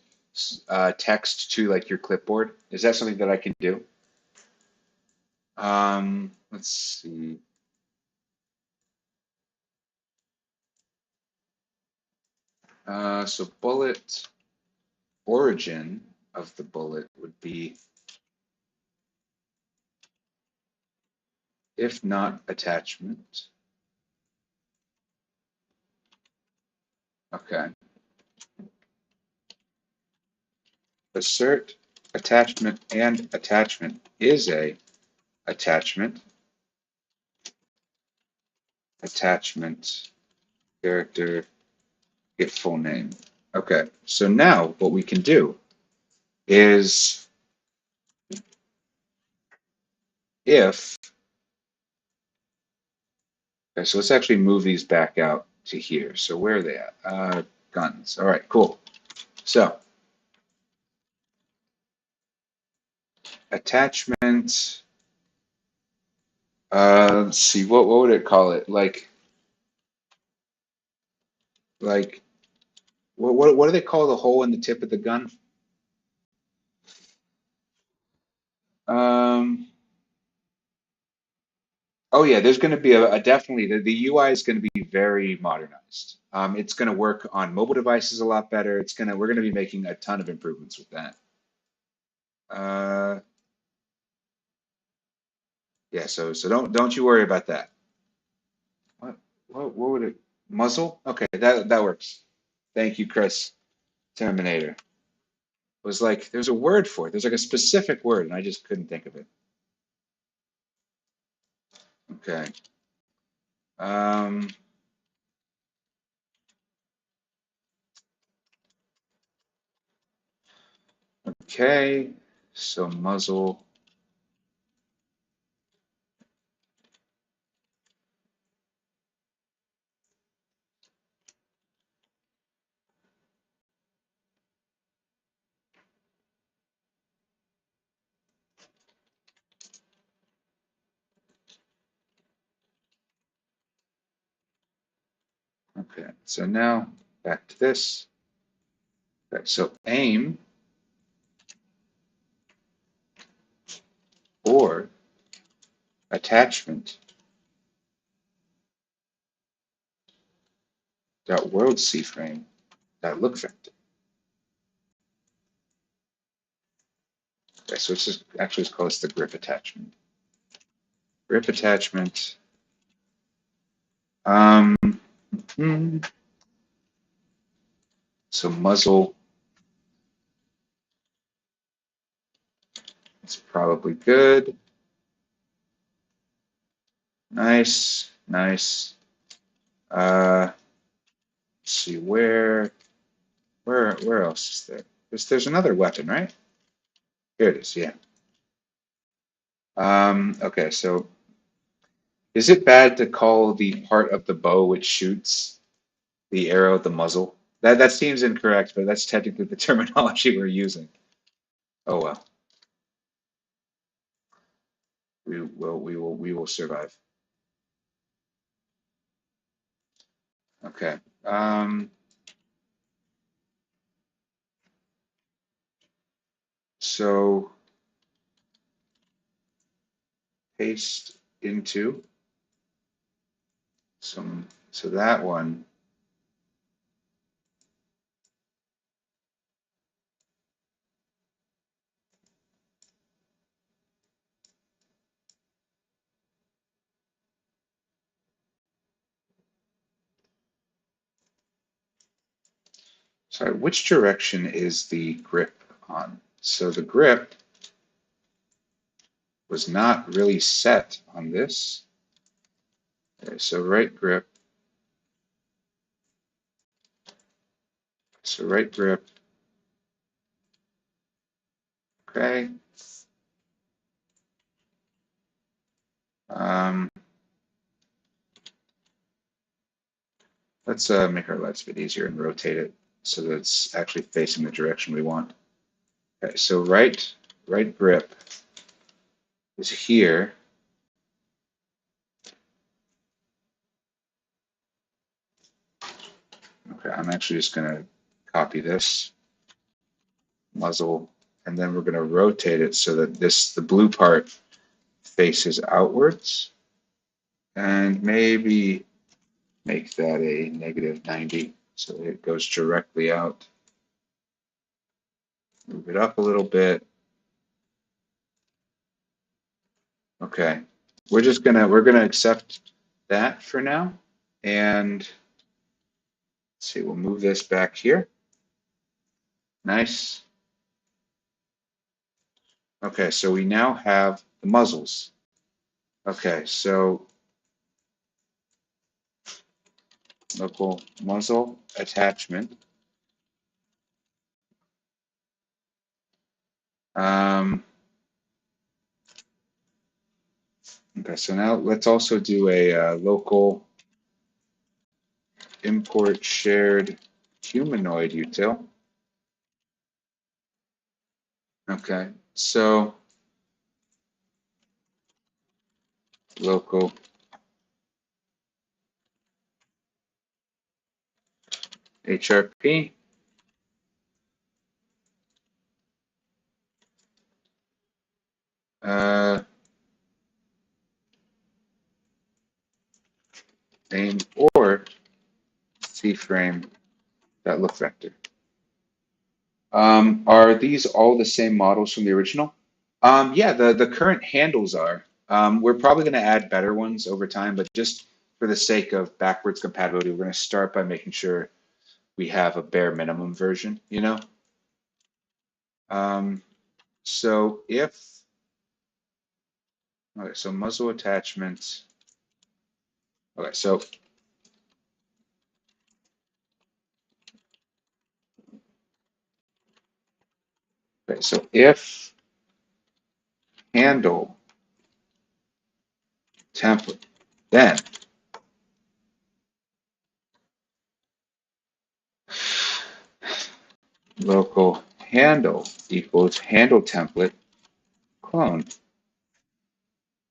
text to like your clipboard? Is that something that I can do? Let's see. So bullet origin of the bullet would be if not attachment. Okay. Assert attachment and attachment is a attachment. Attachment character get full name. Okay. So now what we can do is if, okay, so let's actually move these back out to here. So where are they at? Guns. All right, cool. So attachment, let's see, what would it call it? Like what do they call the hole in the tip of the gun? Um, oh yeah, there's going to be a definitely the UI is going to be very modernized. It's going to work on mobile devices a lot better. We're going to be making a ton of improvements with that. Uh, yeah, so don't you worry about that. What what would it muzzle? Okay, that works. Thank you, Chris. Terminator was like there's a word for it. There's like a specific word, and I just couldn't think of it. Okay. Um, okay. So muzzle. Okay. So now back to this. Okay, so aim or attachment dot world C-frame dot look vector. Okay, so it's just actually it's called the grip attachment. Grip attachment. Um, hmm, so muzzle is probably good. Nice, nice. Let's see where else is there? There's another weapon, right? Here it is. Yeah. Okay, so is it bad to call the part of the bow which shoots the arrow the muzzle? That seems incorrect, but that's technically the terminology we're using. Oh well, we will survive. Okay. So paste into so that one. Sorry, which direction is the grip on? So the grip was not really set on this. Okay, so right grip. So right grip. Okay. Um, let's make our lives a bit easier and rotate it so that it's actually facing the direction we want. Okay, so right grip is here. Okay, I'm actually just going to copy this muzzle, and then we're going to rotate it so that the blue part faces outwards, and maybe make that a -90. So it goes directly out. Move it up a little bit. Okay. We're gonna accept that for now. And let's see, we'll move this back here. Nice. Okay, so we now have the muzzles. Okay, so local muzzle attachment. Um, okay, so now let's also do a local import shared humanoid util. Okay, so local HRP. Uh, name or C-frame that look vector. Are these all the same models from the original? Yeah, the current handles are. We're probably going to add better ones over time, but just for the sake of backwards compatibility, we're going to start by making sure we have a bare minimum version, you know? Um, so if, okay, so muzzle attachment. Okay, so if handle template, then local handle equals handle template clone.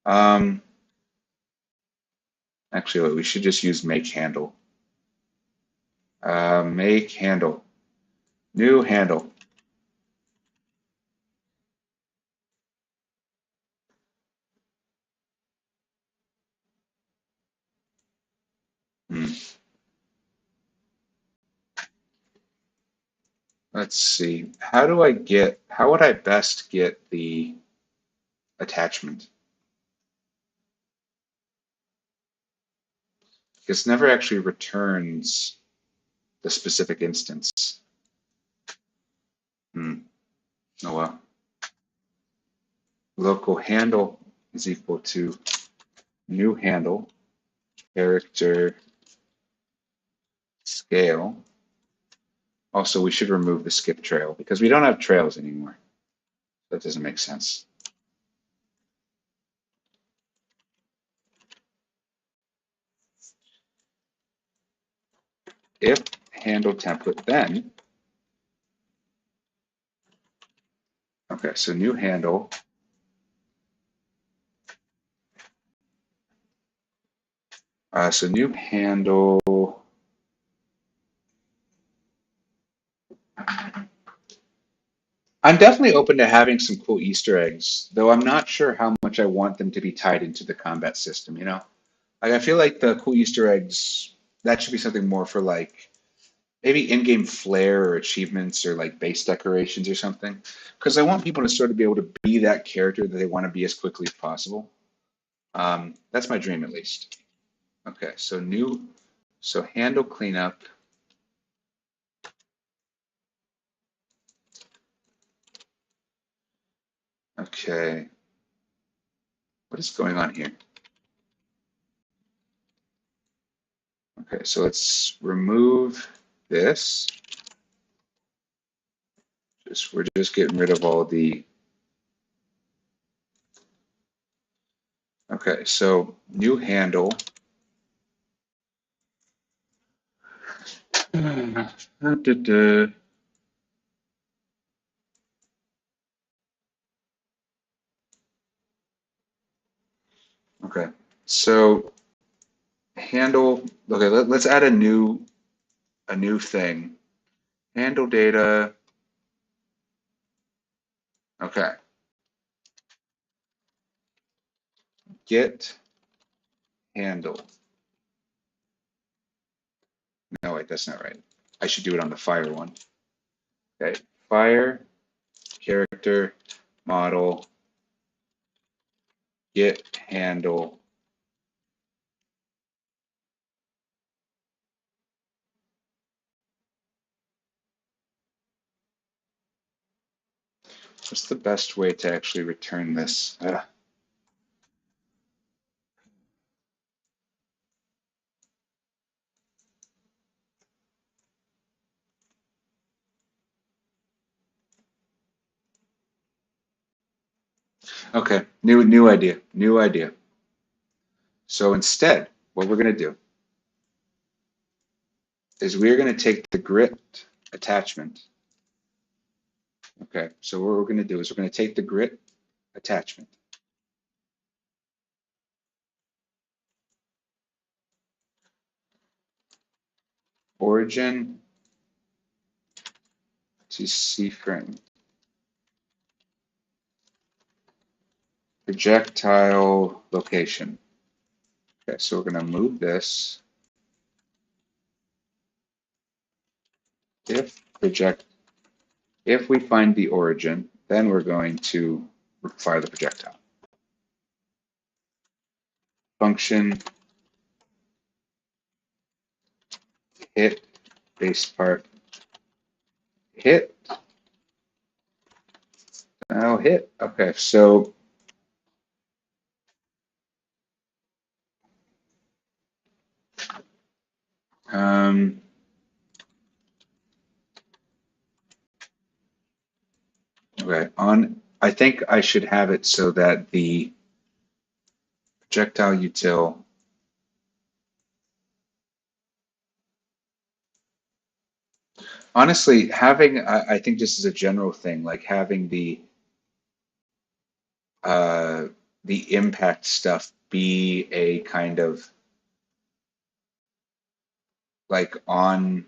Um, actually, we should just use make handle. Make handle, new handle. Hmm. Let's see. How would I best get the attachment? This never actually returns the specific instance. Hmm. Oh well. Local handle is equal to new handle character scale. Also, we should remove the skip trail because we don't have trails anymore. That doesn't make sense. If handle template, then, okay, so new handle. So new handle. I'm definitely open to having some cool Easter eggs, though I'm not sure how much I want them to be tied into the combat system, you know? Like I feel like the cool Easter eggs, that should be something more for like maybe in-game flair or achievements or like base decorations or something. Because I want people to sort of be able to be that character that they want to be as quickly as possible. That's my dream at least. Okay, so handle cleanup. Okay, what is going on here? Okay, so let's remove this. We're just getting rid of all the. Okay, so new handle. Okay, so handle. Okay, let's add a new thing. Handle data. Okay, get handle. No, wait, that's not right. I should do it on the fire one. Okay, fire, character, model, get handle. What's the best way to actually return this? Okay, new idea, new idea. So instead, what we're going to do is we're going to take the grit attachment. Okay, so what we're going to do is we're going to take the grit attachment. Origin to C frame. Projectile location. Okay, so we're going to move this. If we find the origin, then we're going to fire the projectile. Function hit base part hit. Oh, hit. Okay, so okay, I think I should have it so that the projectile util honestly having I think this is a general thing, like having uh, the impact stuff be a kind of like on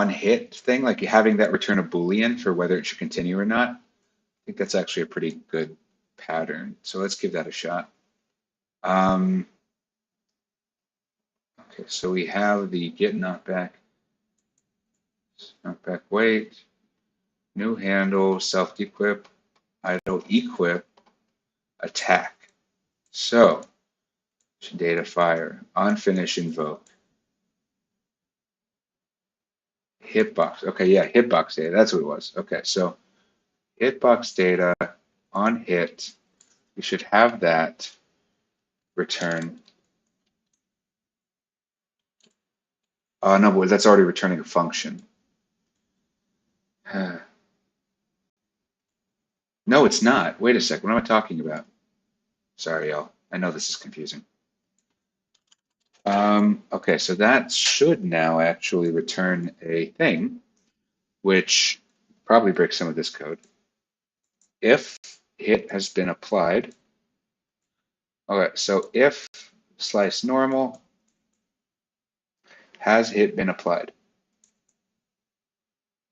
hit thing, like having that return a Boolean for whether it should continue or not. I think that's actually a pretty good pattern. So let's give that a shot. Okay, so we have the get knockback wait, new handle, self-equip, idle equip, attack. So data fire, on finish invoke, hitbox. Okay, yeah, hitbox data. That's what it was. Okay, so hitbox data on hit. We should have that return. No, but that's already returning a function. No, it's not. Wait a sec. What am I talking about? Sorry, y'all. I know this is confusing. Okay, so that should now actually return a thing, which probably breaks some of this code. If hit has been applied. Okay, so if slice normal has hit been applied.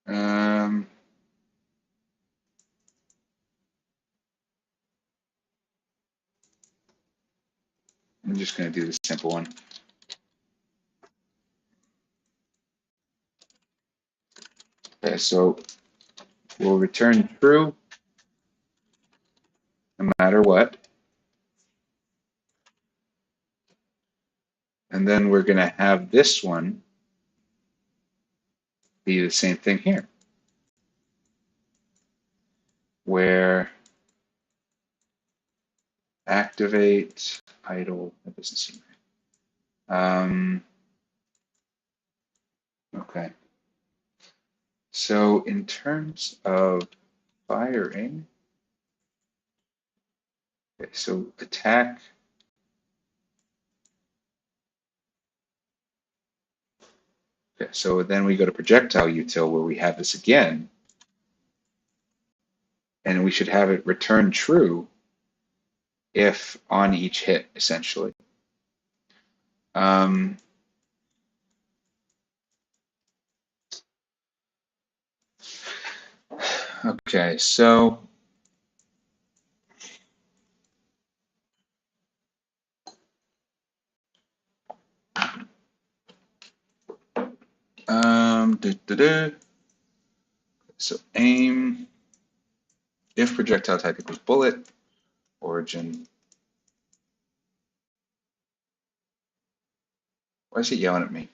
I'm just going to do the simple one. Okay, so we'll return true no matter what. And then we're going to have this one be the same thing here, where activate idle, that doesn't seem right. Okay. So in terms of firing, okay, so attack. Okay, so then we go to projectile util where we have this again, and we should have it return true if on each hit, essentially. Okay, so So aim, if projectile type equals bullet, origin. Why is it yelling at me?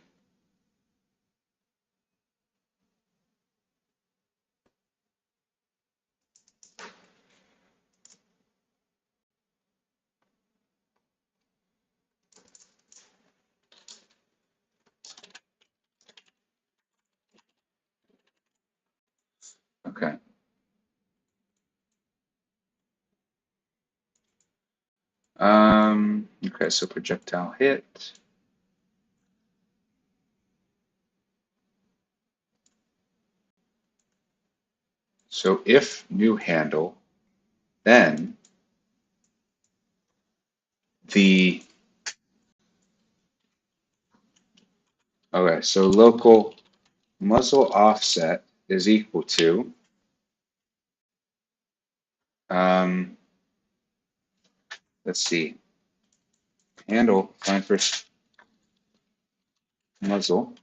Okay. Okay, so projectile hit. So if new handle, then the, okay, so local muzzle offset is equal to, um, let's see, handle, find first muzzle.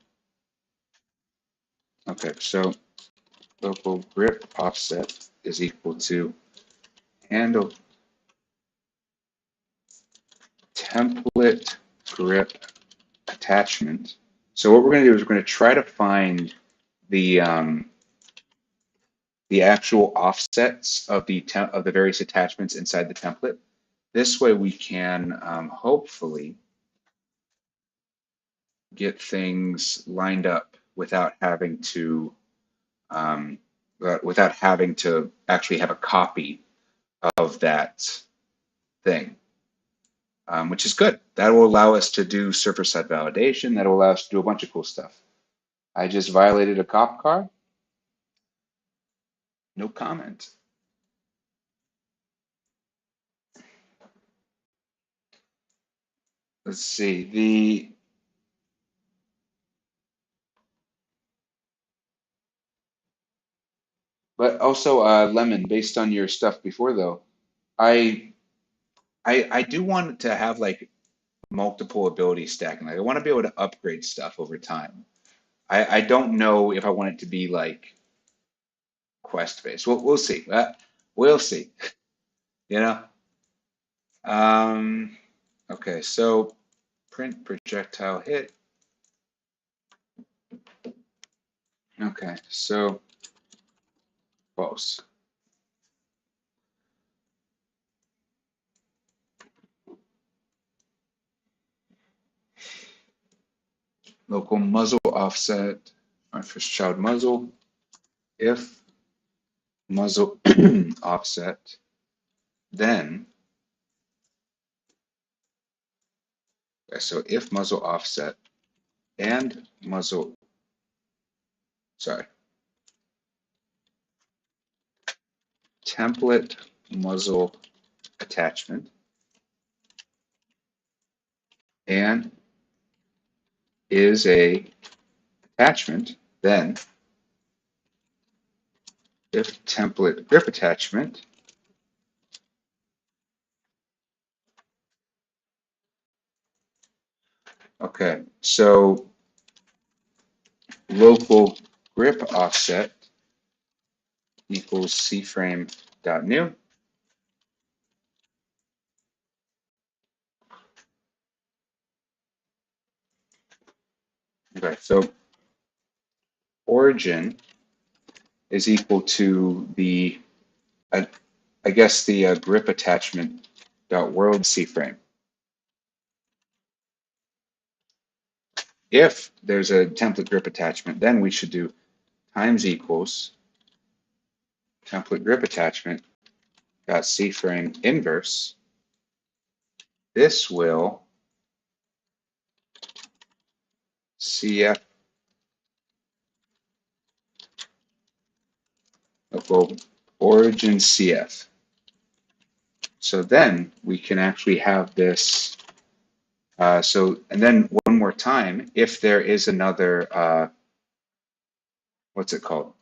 Okay, so local grip offset is equal to handle template grip attachment. So what we're going to do is we're going to try to find the actual offsets of the various attachments inside the template. This way we can hopefully get things lined up um, without having to actually have a copy of that thing, which is good. That will allow us to do server-side validation. That will allow us to do a bunch of cool stuff. I just violated a cop car. No comment. Let's see but also Lemon. Based on your stuff before, though, I I do want to have like multiple ability stacking. Like I want to be able to upgrade stuff over time. I don't know if I want it to be like quest based. We'll see. We'll see. You know. Um. Okay. So print projectile hit. Okay. So false. Local muzzle offset. My first child muzzle. If muzzle offset, then okay, so if muzzle offset and muzzle, sorry, template muzzle attachment and is a attachment, then if template grip attachment, okay, so local grip offset equals cframe.new. Okay, so origin is equal to the, I guess the grip attachment dot world cframe. If there's a template grip attachment, then we should do times equals template grip attachment dot cframe inverse. This will cf local origin cf. So then we can actually have this. And then one more time, if there is another, what's it called?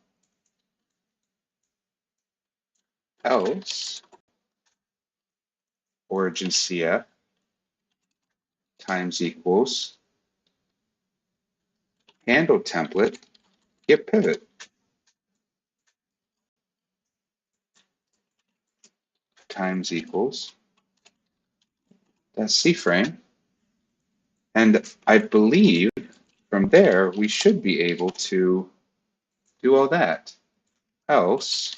Else origin cf times equals handle template Get pivot times equals that's C frame. And I believe from there we should be able to do all that. Else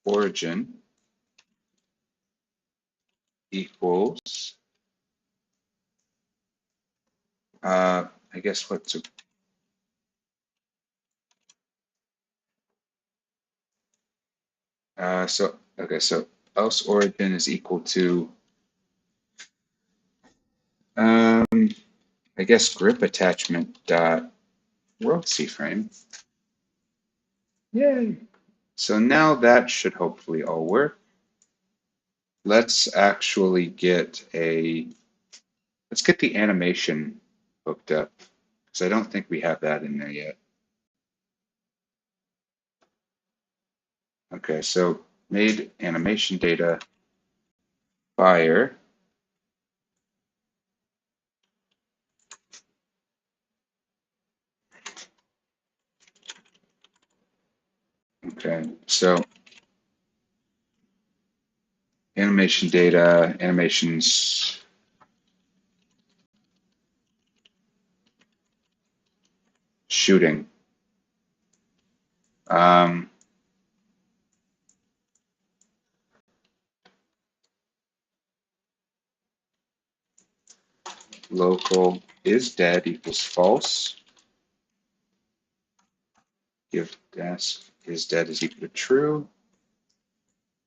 origin equals I guess what's so okay, so else origin is equal to um, I guess grip attachment dot world C frame. Yay! So now that should hopefully all work. Let's actually get let's get the animation hooked up because I don't think we have that in there yet. Okay, so made animation data fire. Okay, so animation data, animations, shooting. Um, local is dead equals false. Give desk is dead is equal to true.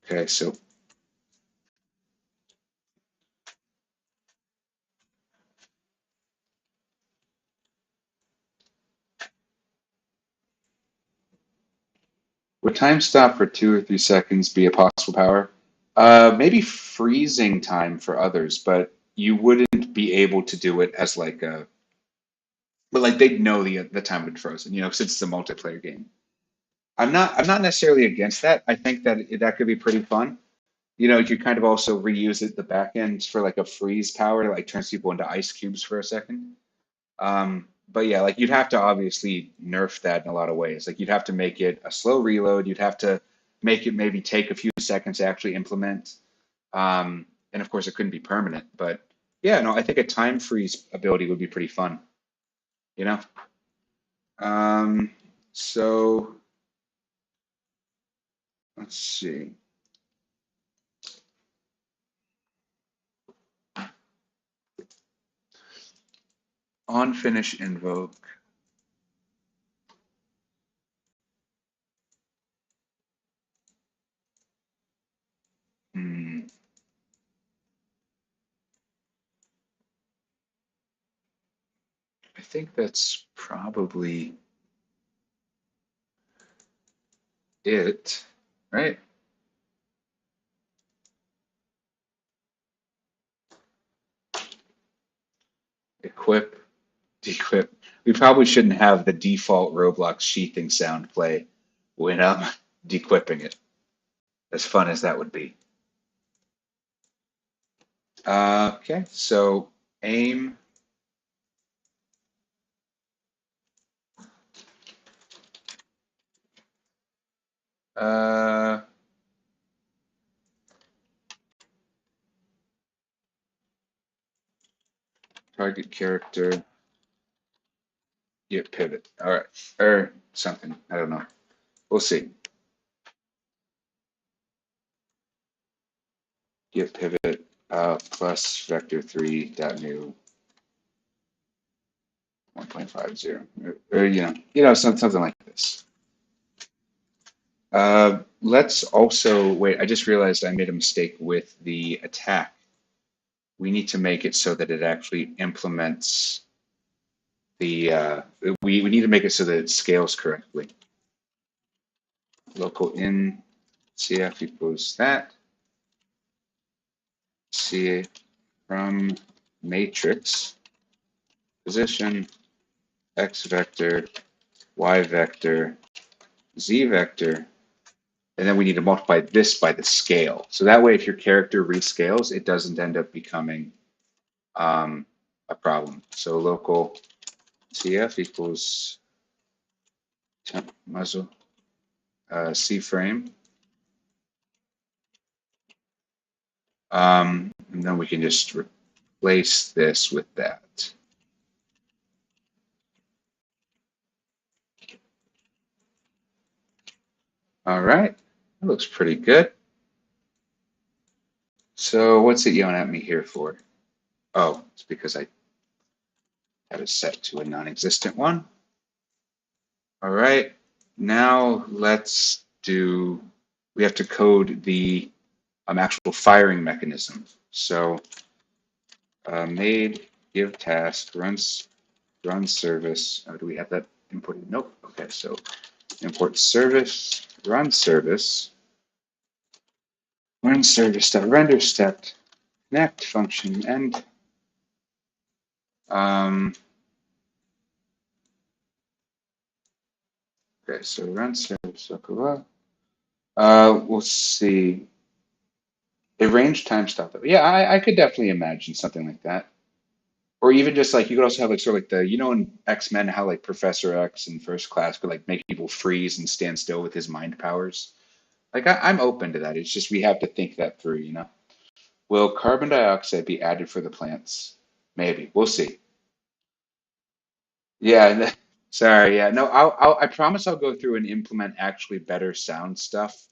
Okay, so would time stop for 2 or 3 seconds be a possible power? Maybe freezing time for others, but you wouldn't be able to do it as like a, but like they'd know the time would frozen, since it's a multiplayer game. I'm not necessarily against that. I think that that could be pretty fun. You could kind of also reuse it the back end for like a freeze power that like turns people into ice cubes for a second. But yeah, like you'd have to obviously nerf that in a lot of ways. Like you'd have to make it a slow reload. You'd have to make it maybe take a few seconds to actually implement. And of course, it couldn't be permanent. But yeah, no, I think a time freeze ability would be pretty fun. You know. Um, so let's see. On finish invoke. Hmm, I think that's probably it, right? Equip, dequip. We probably shouldn't have the default Roblox sheathing sound play when I'm dequipping it, as fun as that would be. Okay, so aim, uh, target character, get pivot. All right, or something. I don't know. We'll see. Get pivot plus vector3 dot new 1.50, or something like this. Let's also wait. I just realized I made a mistake with the attack. We need to make it so that it actually implements the. We need to make it so that it scales correctly. Local in CF equals that. C from matrix position x vector, y vector, z vector, and then we need to multiply this by the scale. So that way, if your character rescales, it doesn't end up becoming a problem. So local CF equals temp muzzle C frame. And then we can just replace this with that. All right, that looks pretty good. So what's it yelling at me here for? Oh, it's because I have it set to a non-existent one. All right, now let's do, we have to code the actual firing mechanism. So made give task run service. Oh, do we have that imported? Nope. Okay, so import service, run service dot render step connect function and okay, so run service. We'll see. A range time stop. Yeah, I could definitely imagine something like that. Or even just like you could also have like sort of like the in X-Men how like Professor X in First Class could like make people freeze and stand still with his mind powers. Like I'm open to that. It's just we have to think that through. Will carbon dioxide be added for the plants? Maybe. We'll see. Yeah. Sorry. Yeah. No. I promise I'll go through and implement actually better sound stuff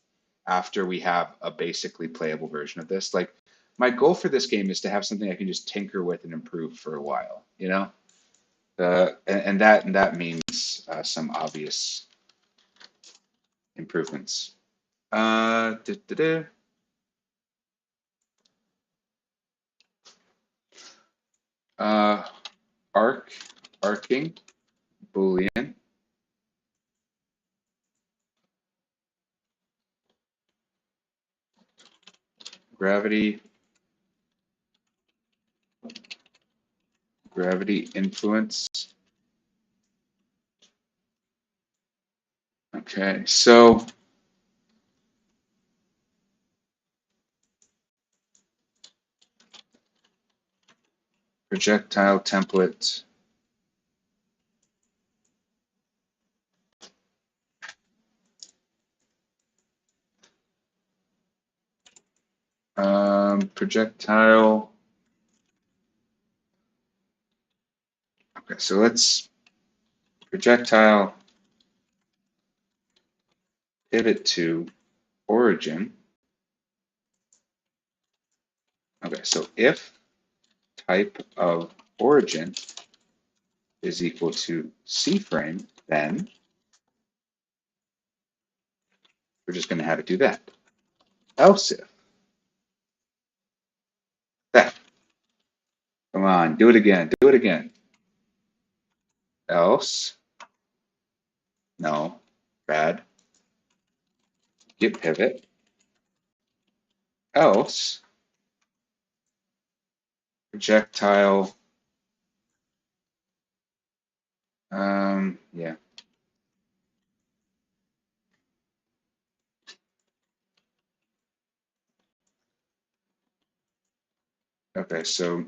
after we have a basically playable version of this. Like my goal for this game is to have something I can just tinker with and improve for a while. And that means some obvious improvements. Da, da, da. Uh, arcing, Boolean, gravity, gravity influence. Okay, so projectile template. Projectile. Okay, so let's projectile pivot to origin. Okay, so if type of origin is equal to C frame, then we're just going to have it do that. Else if that. Come on, do it again. Do it again. Else. No. Bad. Get pivot. Else. Projectile. Yeah. Okay, so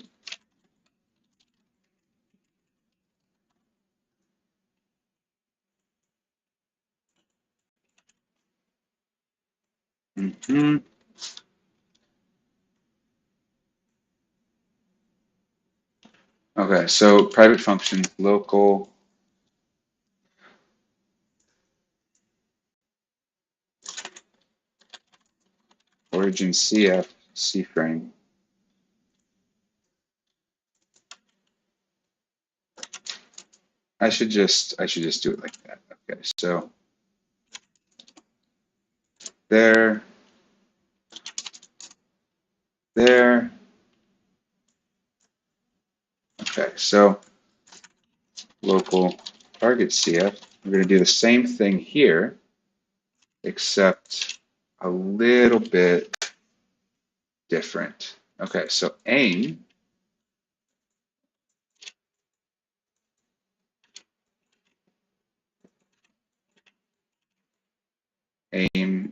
okay, so private function local origin CF C frame. I should just do it like that. Okay, so there, there. Okay, so local target CF. We're going to do the same thing here, except a little bit different. Okay, so aim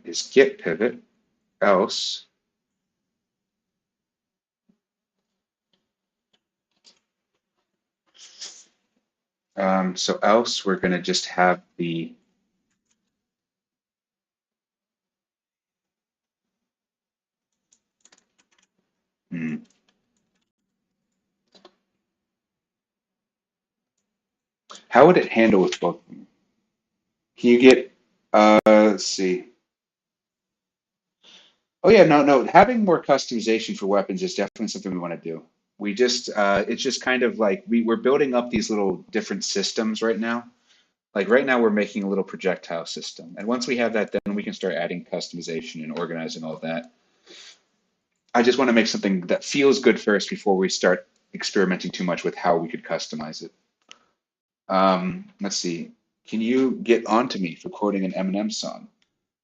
is get pivot, else so else we're going to just have the Hmm. How would it handle with both of them? Can you get, let's see. Oh yeah, no. Having more customization for weapons is definitely something we want to do. We just, it's just kind of like we're building up these little different systems right now. Like right now, we're making a little projectile system, and once we have that, then we can start adding customization and organizing all that. I just want to make something that feels good first before we start experimenting too much with how we could customize it. Let's see. Can you get onto me for quoting an Eminem song?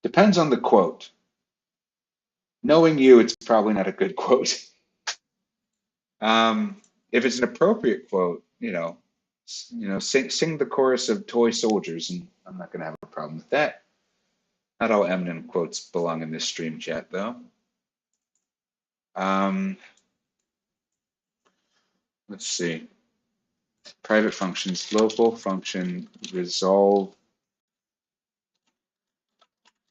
Depends on the quote. Knowing you, it's probably not a good quote. If it's an appropriate quote, sing the chorus of "Toy Soldiers," and I'm not going to have a problem with that. Not all Eminem quotes belong in this stream chat, though. Um, let's see. Private functions, local function, resolve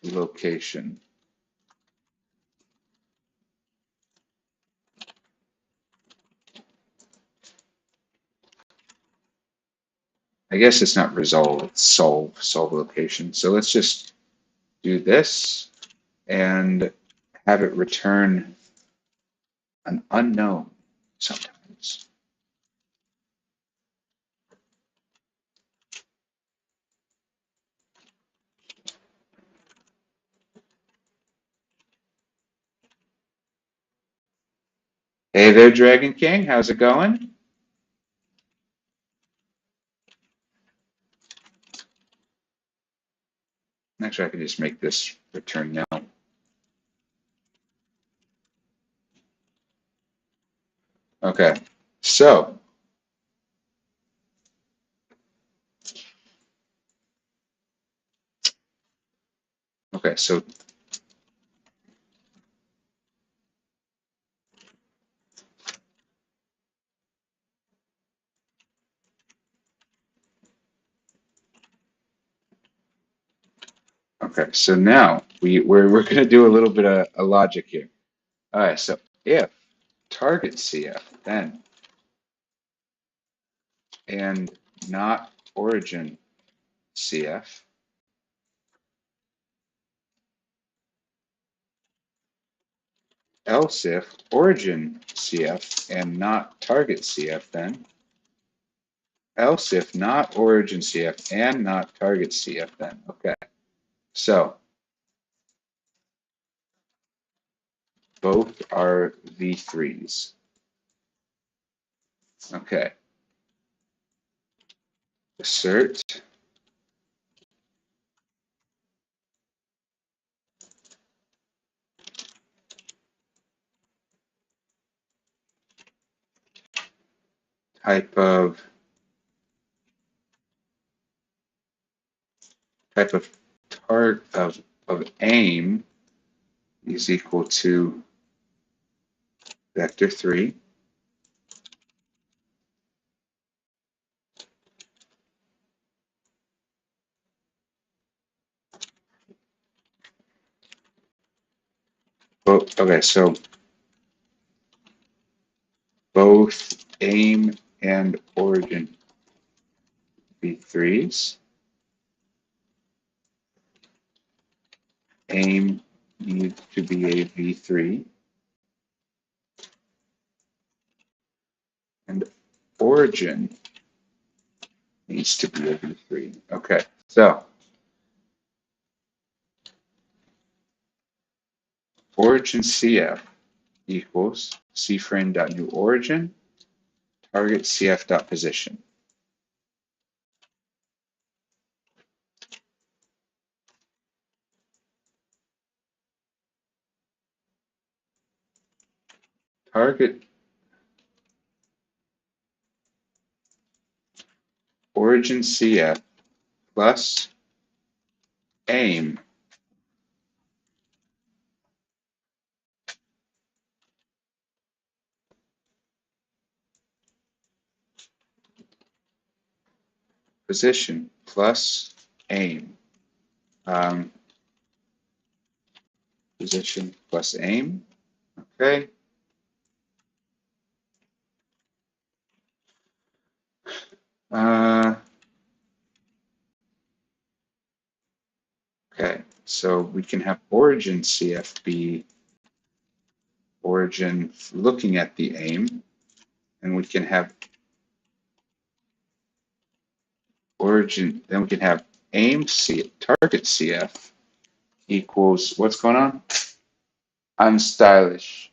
location. I guess it's not resolve, it's solve location. So let's just do this and have it return an unknown sometimes. Hey there, Dragon King. How's it going? Actually, I can just make this return now. Okay, so, okay, so, okay, so now we're going to do a little bit of a logic here. All right, so if target CF, then, and not origin CF, else if origin CF and not target CF, then, else if not origin CF and not target CF, then. Okay, so both are V3s. Okay, assert type of type of tar of aim is equal to vector 3. Okay, so both aim and origin V3s. Aim needs to be a V3 and origin needs to be a V3. Okay, so origin CF equals cframe.newOrigin target CF.position. Target origin CF plus aim position plus aim. Um, position plus aim. Okay. So we can have origin CF be origin looking at the aim, and we can have origin, then we can have aim C target CF equals what's going on? I'm stylish.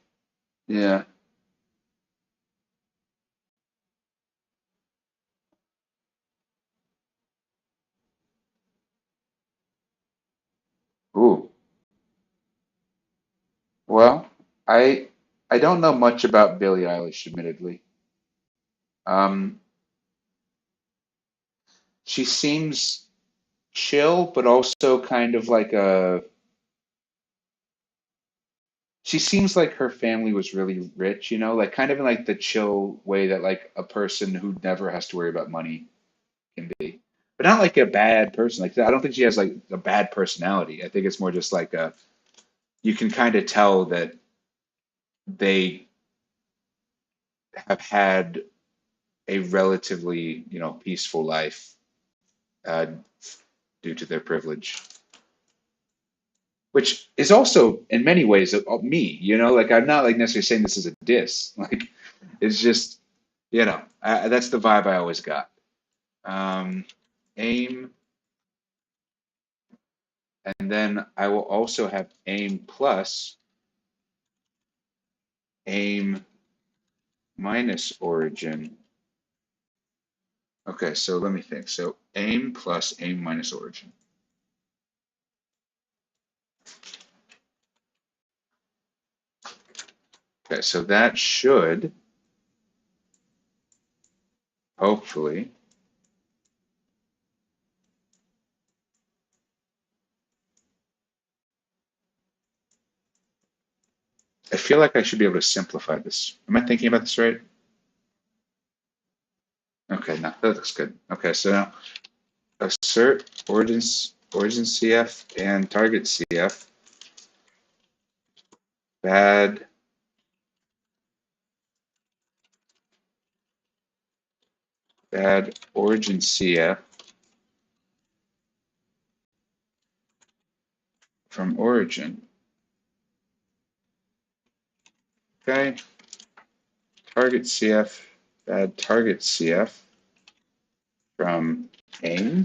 Yeah. Ooh. Well, I I don't know much about Billie Eilish, admittedly. Um, she seems chill, but also kind of like a. She seems like her family was really rich, you know, like kind of in like the chill way that like a person who never has to worry about money can be, but not like a bad person. Like I don't think she has like a bad personality. I think it's more just like a. You can kind of tell that they have had a relatively, you know, peaceful life uh, due to their privilege, which is also in many ways me. You know, like I'm not like necessarily saying this is a diss. Like it's just, you know, that's the vibe I always got. Um, aim, and then I will also have aim plus aim minus origin. Okay, so let me think. So aim plus aim minus origin. Okay, so that should hopefully. I feel like I should be able to simplify this. Am I thinking about this right? Okay, no, that looks good. Okay, so now assert origin CF and target CF bad bad origin CF from origin. Okay, target CF bad target CF from aim.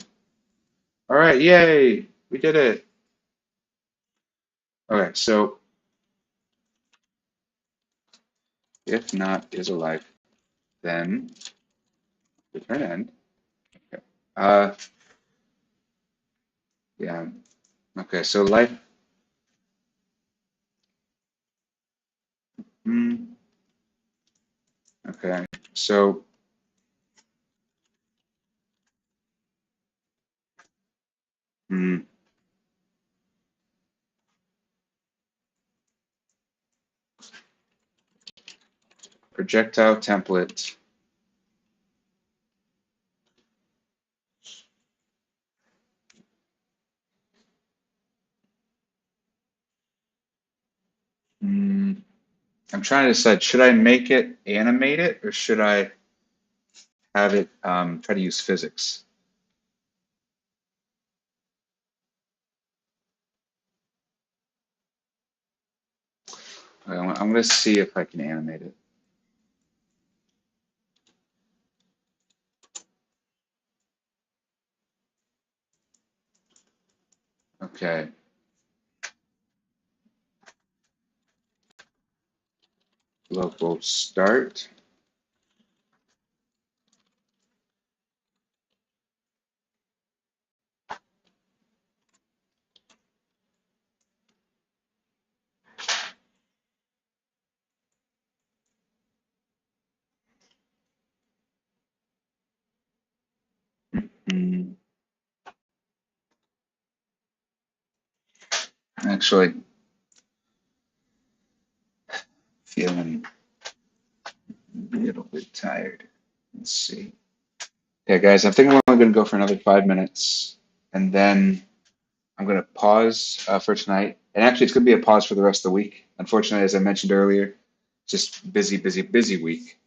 All right, yay, we did it. Okay, so if not is alive, then return end. Okay. Yeah. Okay, so life. Mm, okay, so mm, projectile template. Mm, I'm trying to decide, should I make it animate it or should I have it try to use physics? I'm going to see if I can animate it. Okay. Local start. Mm, actually, feeling a little bit tired. Let's see. Okay, guys, I think I'm only going to go for another 5 minutes and then I'm going to pause for tonight. And actually, it's going to be a pause for the rest of the week. Unfortunately, as I mentioned earlier, just busy, busy, busy week.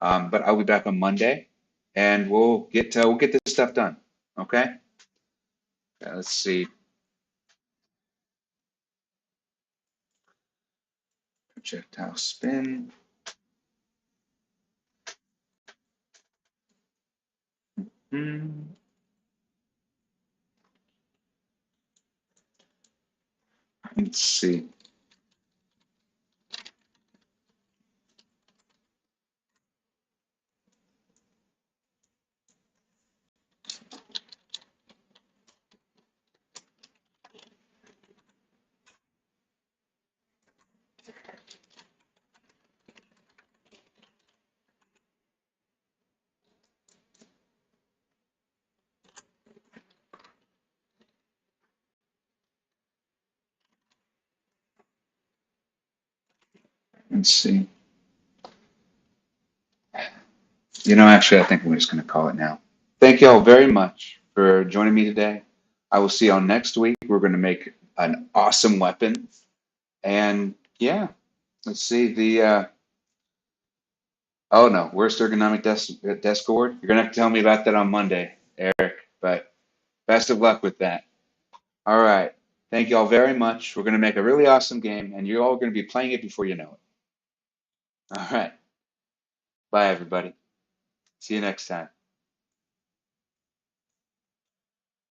But I'll be back on Monday, and we'll get this stuff done. Okay? Let's see. projectile spin. Hmm. Let's see. Let's see. Actually, I think we're just going to call it now. Thank you all very much for joining me today. I will see y'all next week. We're going to make an awesome weapon. And yeah, let's see. Oh no, worst ergonomic desk board. You're going to have to tell me about that on Monday, Eric. But best of luck with that. All right. Thank you all very much. We're going to make a really awesome game, and you're all going to be playing it before you know it. All right. Bye, everybody. See you next time.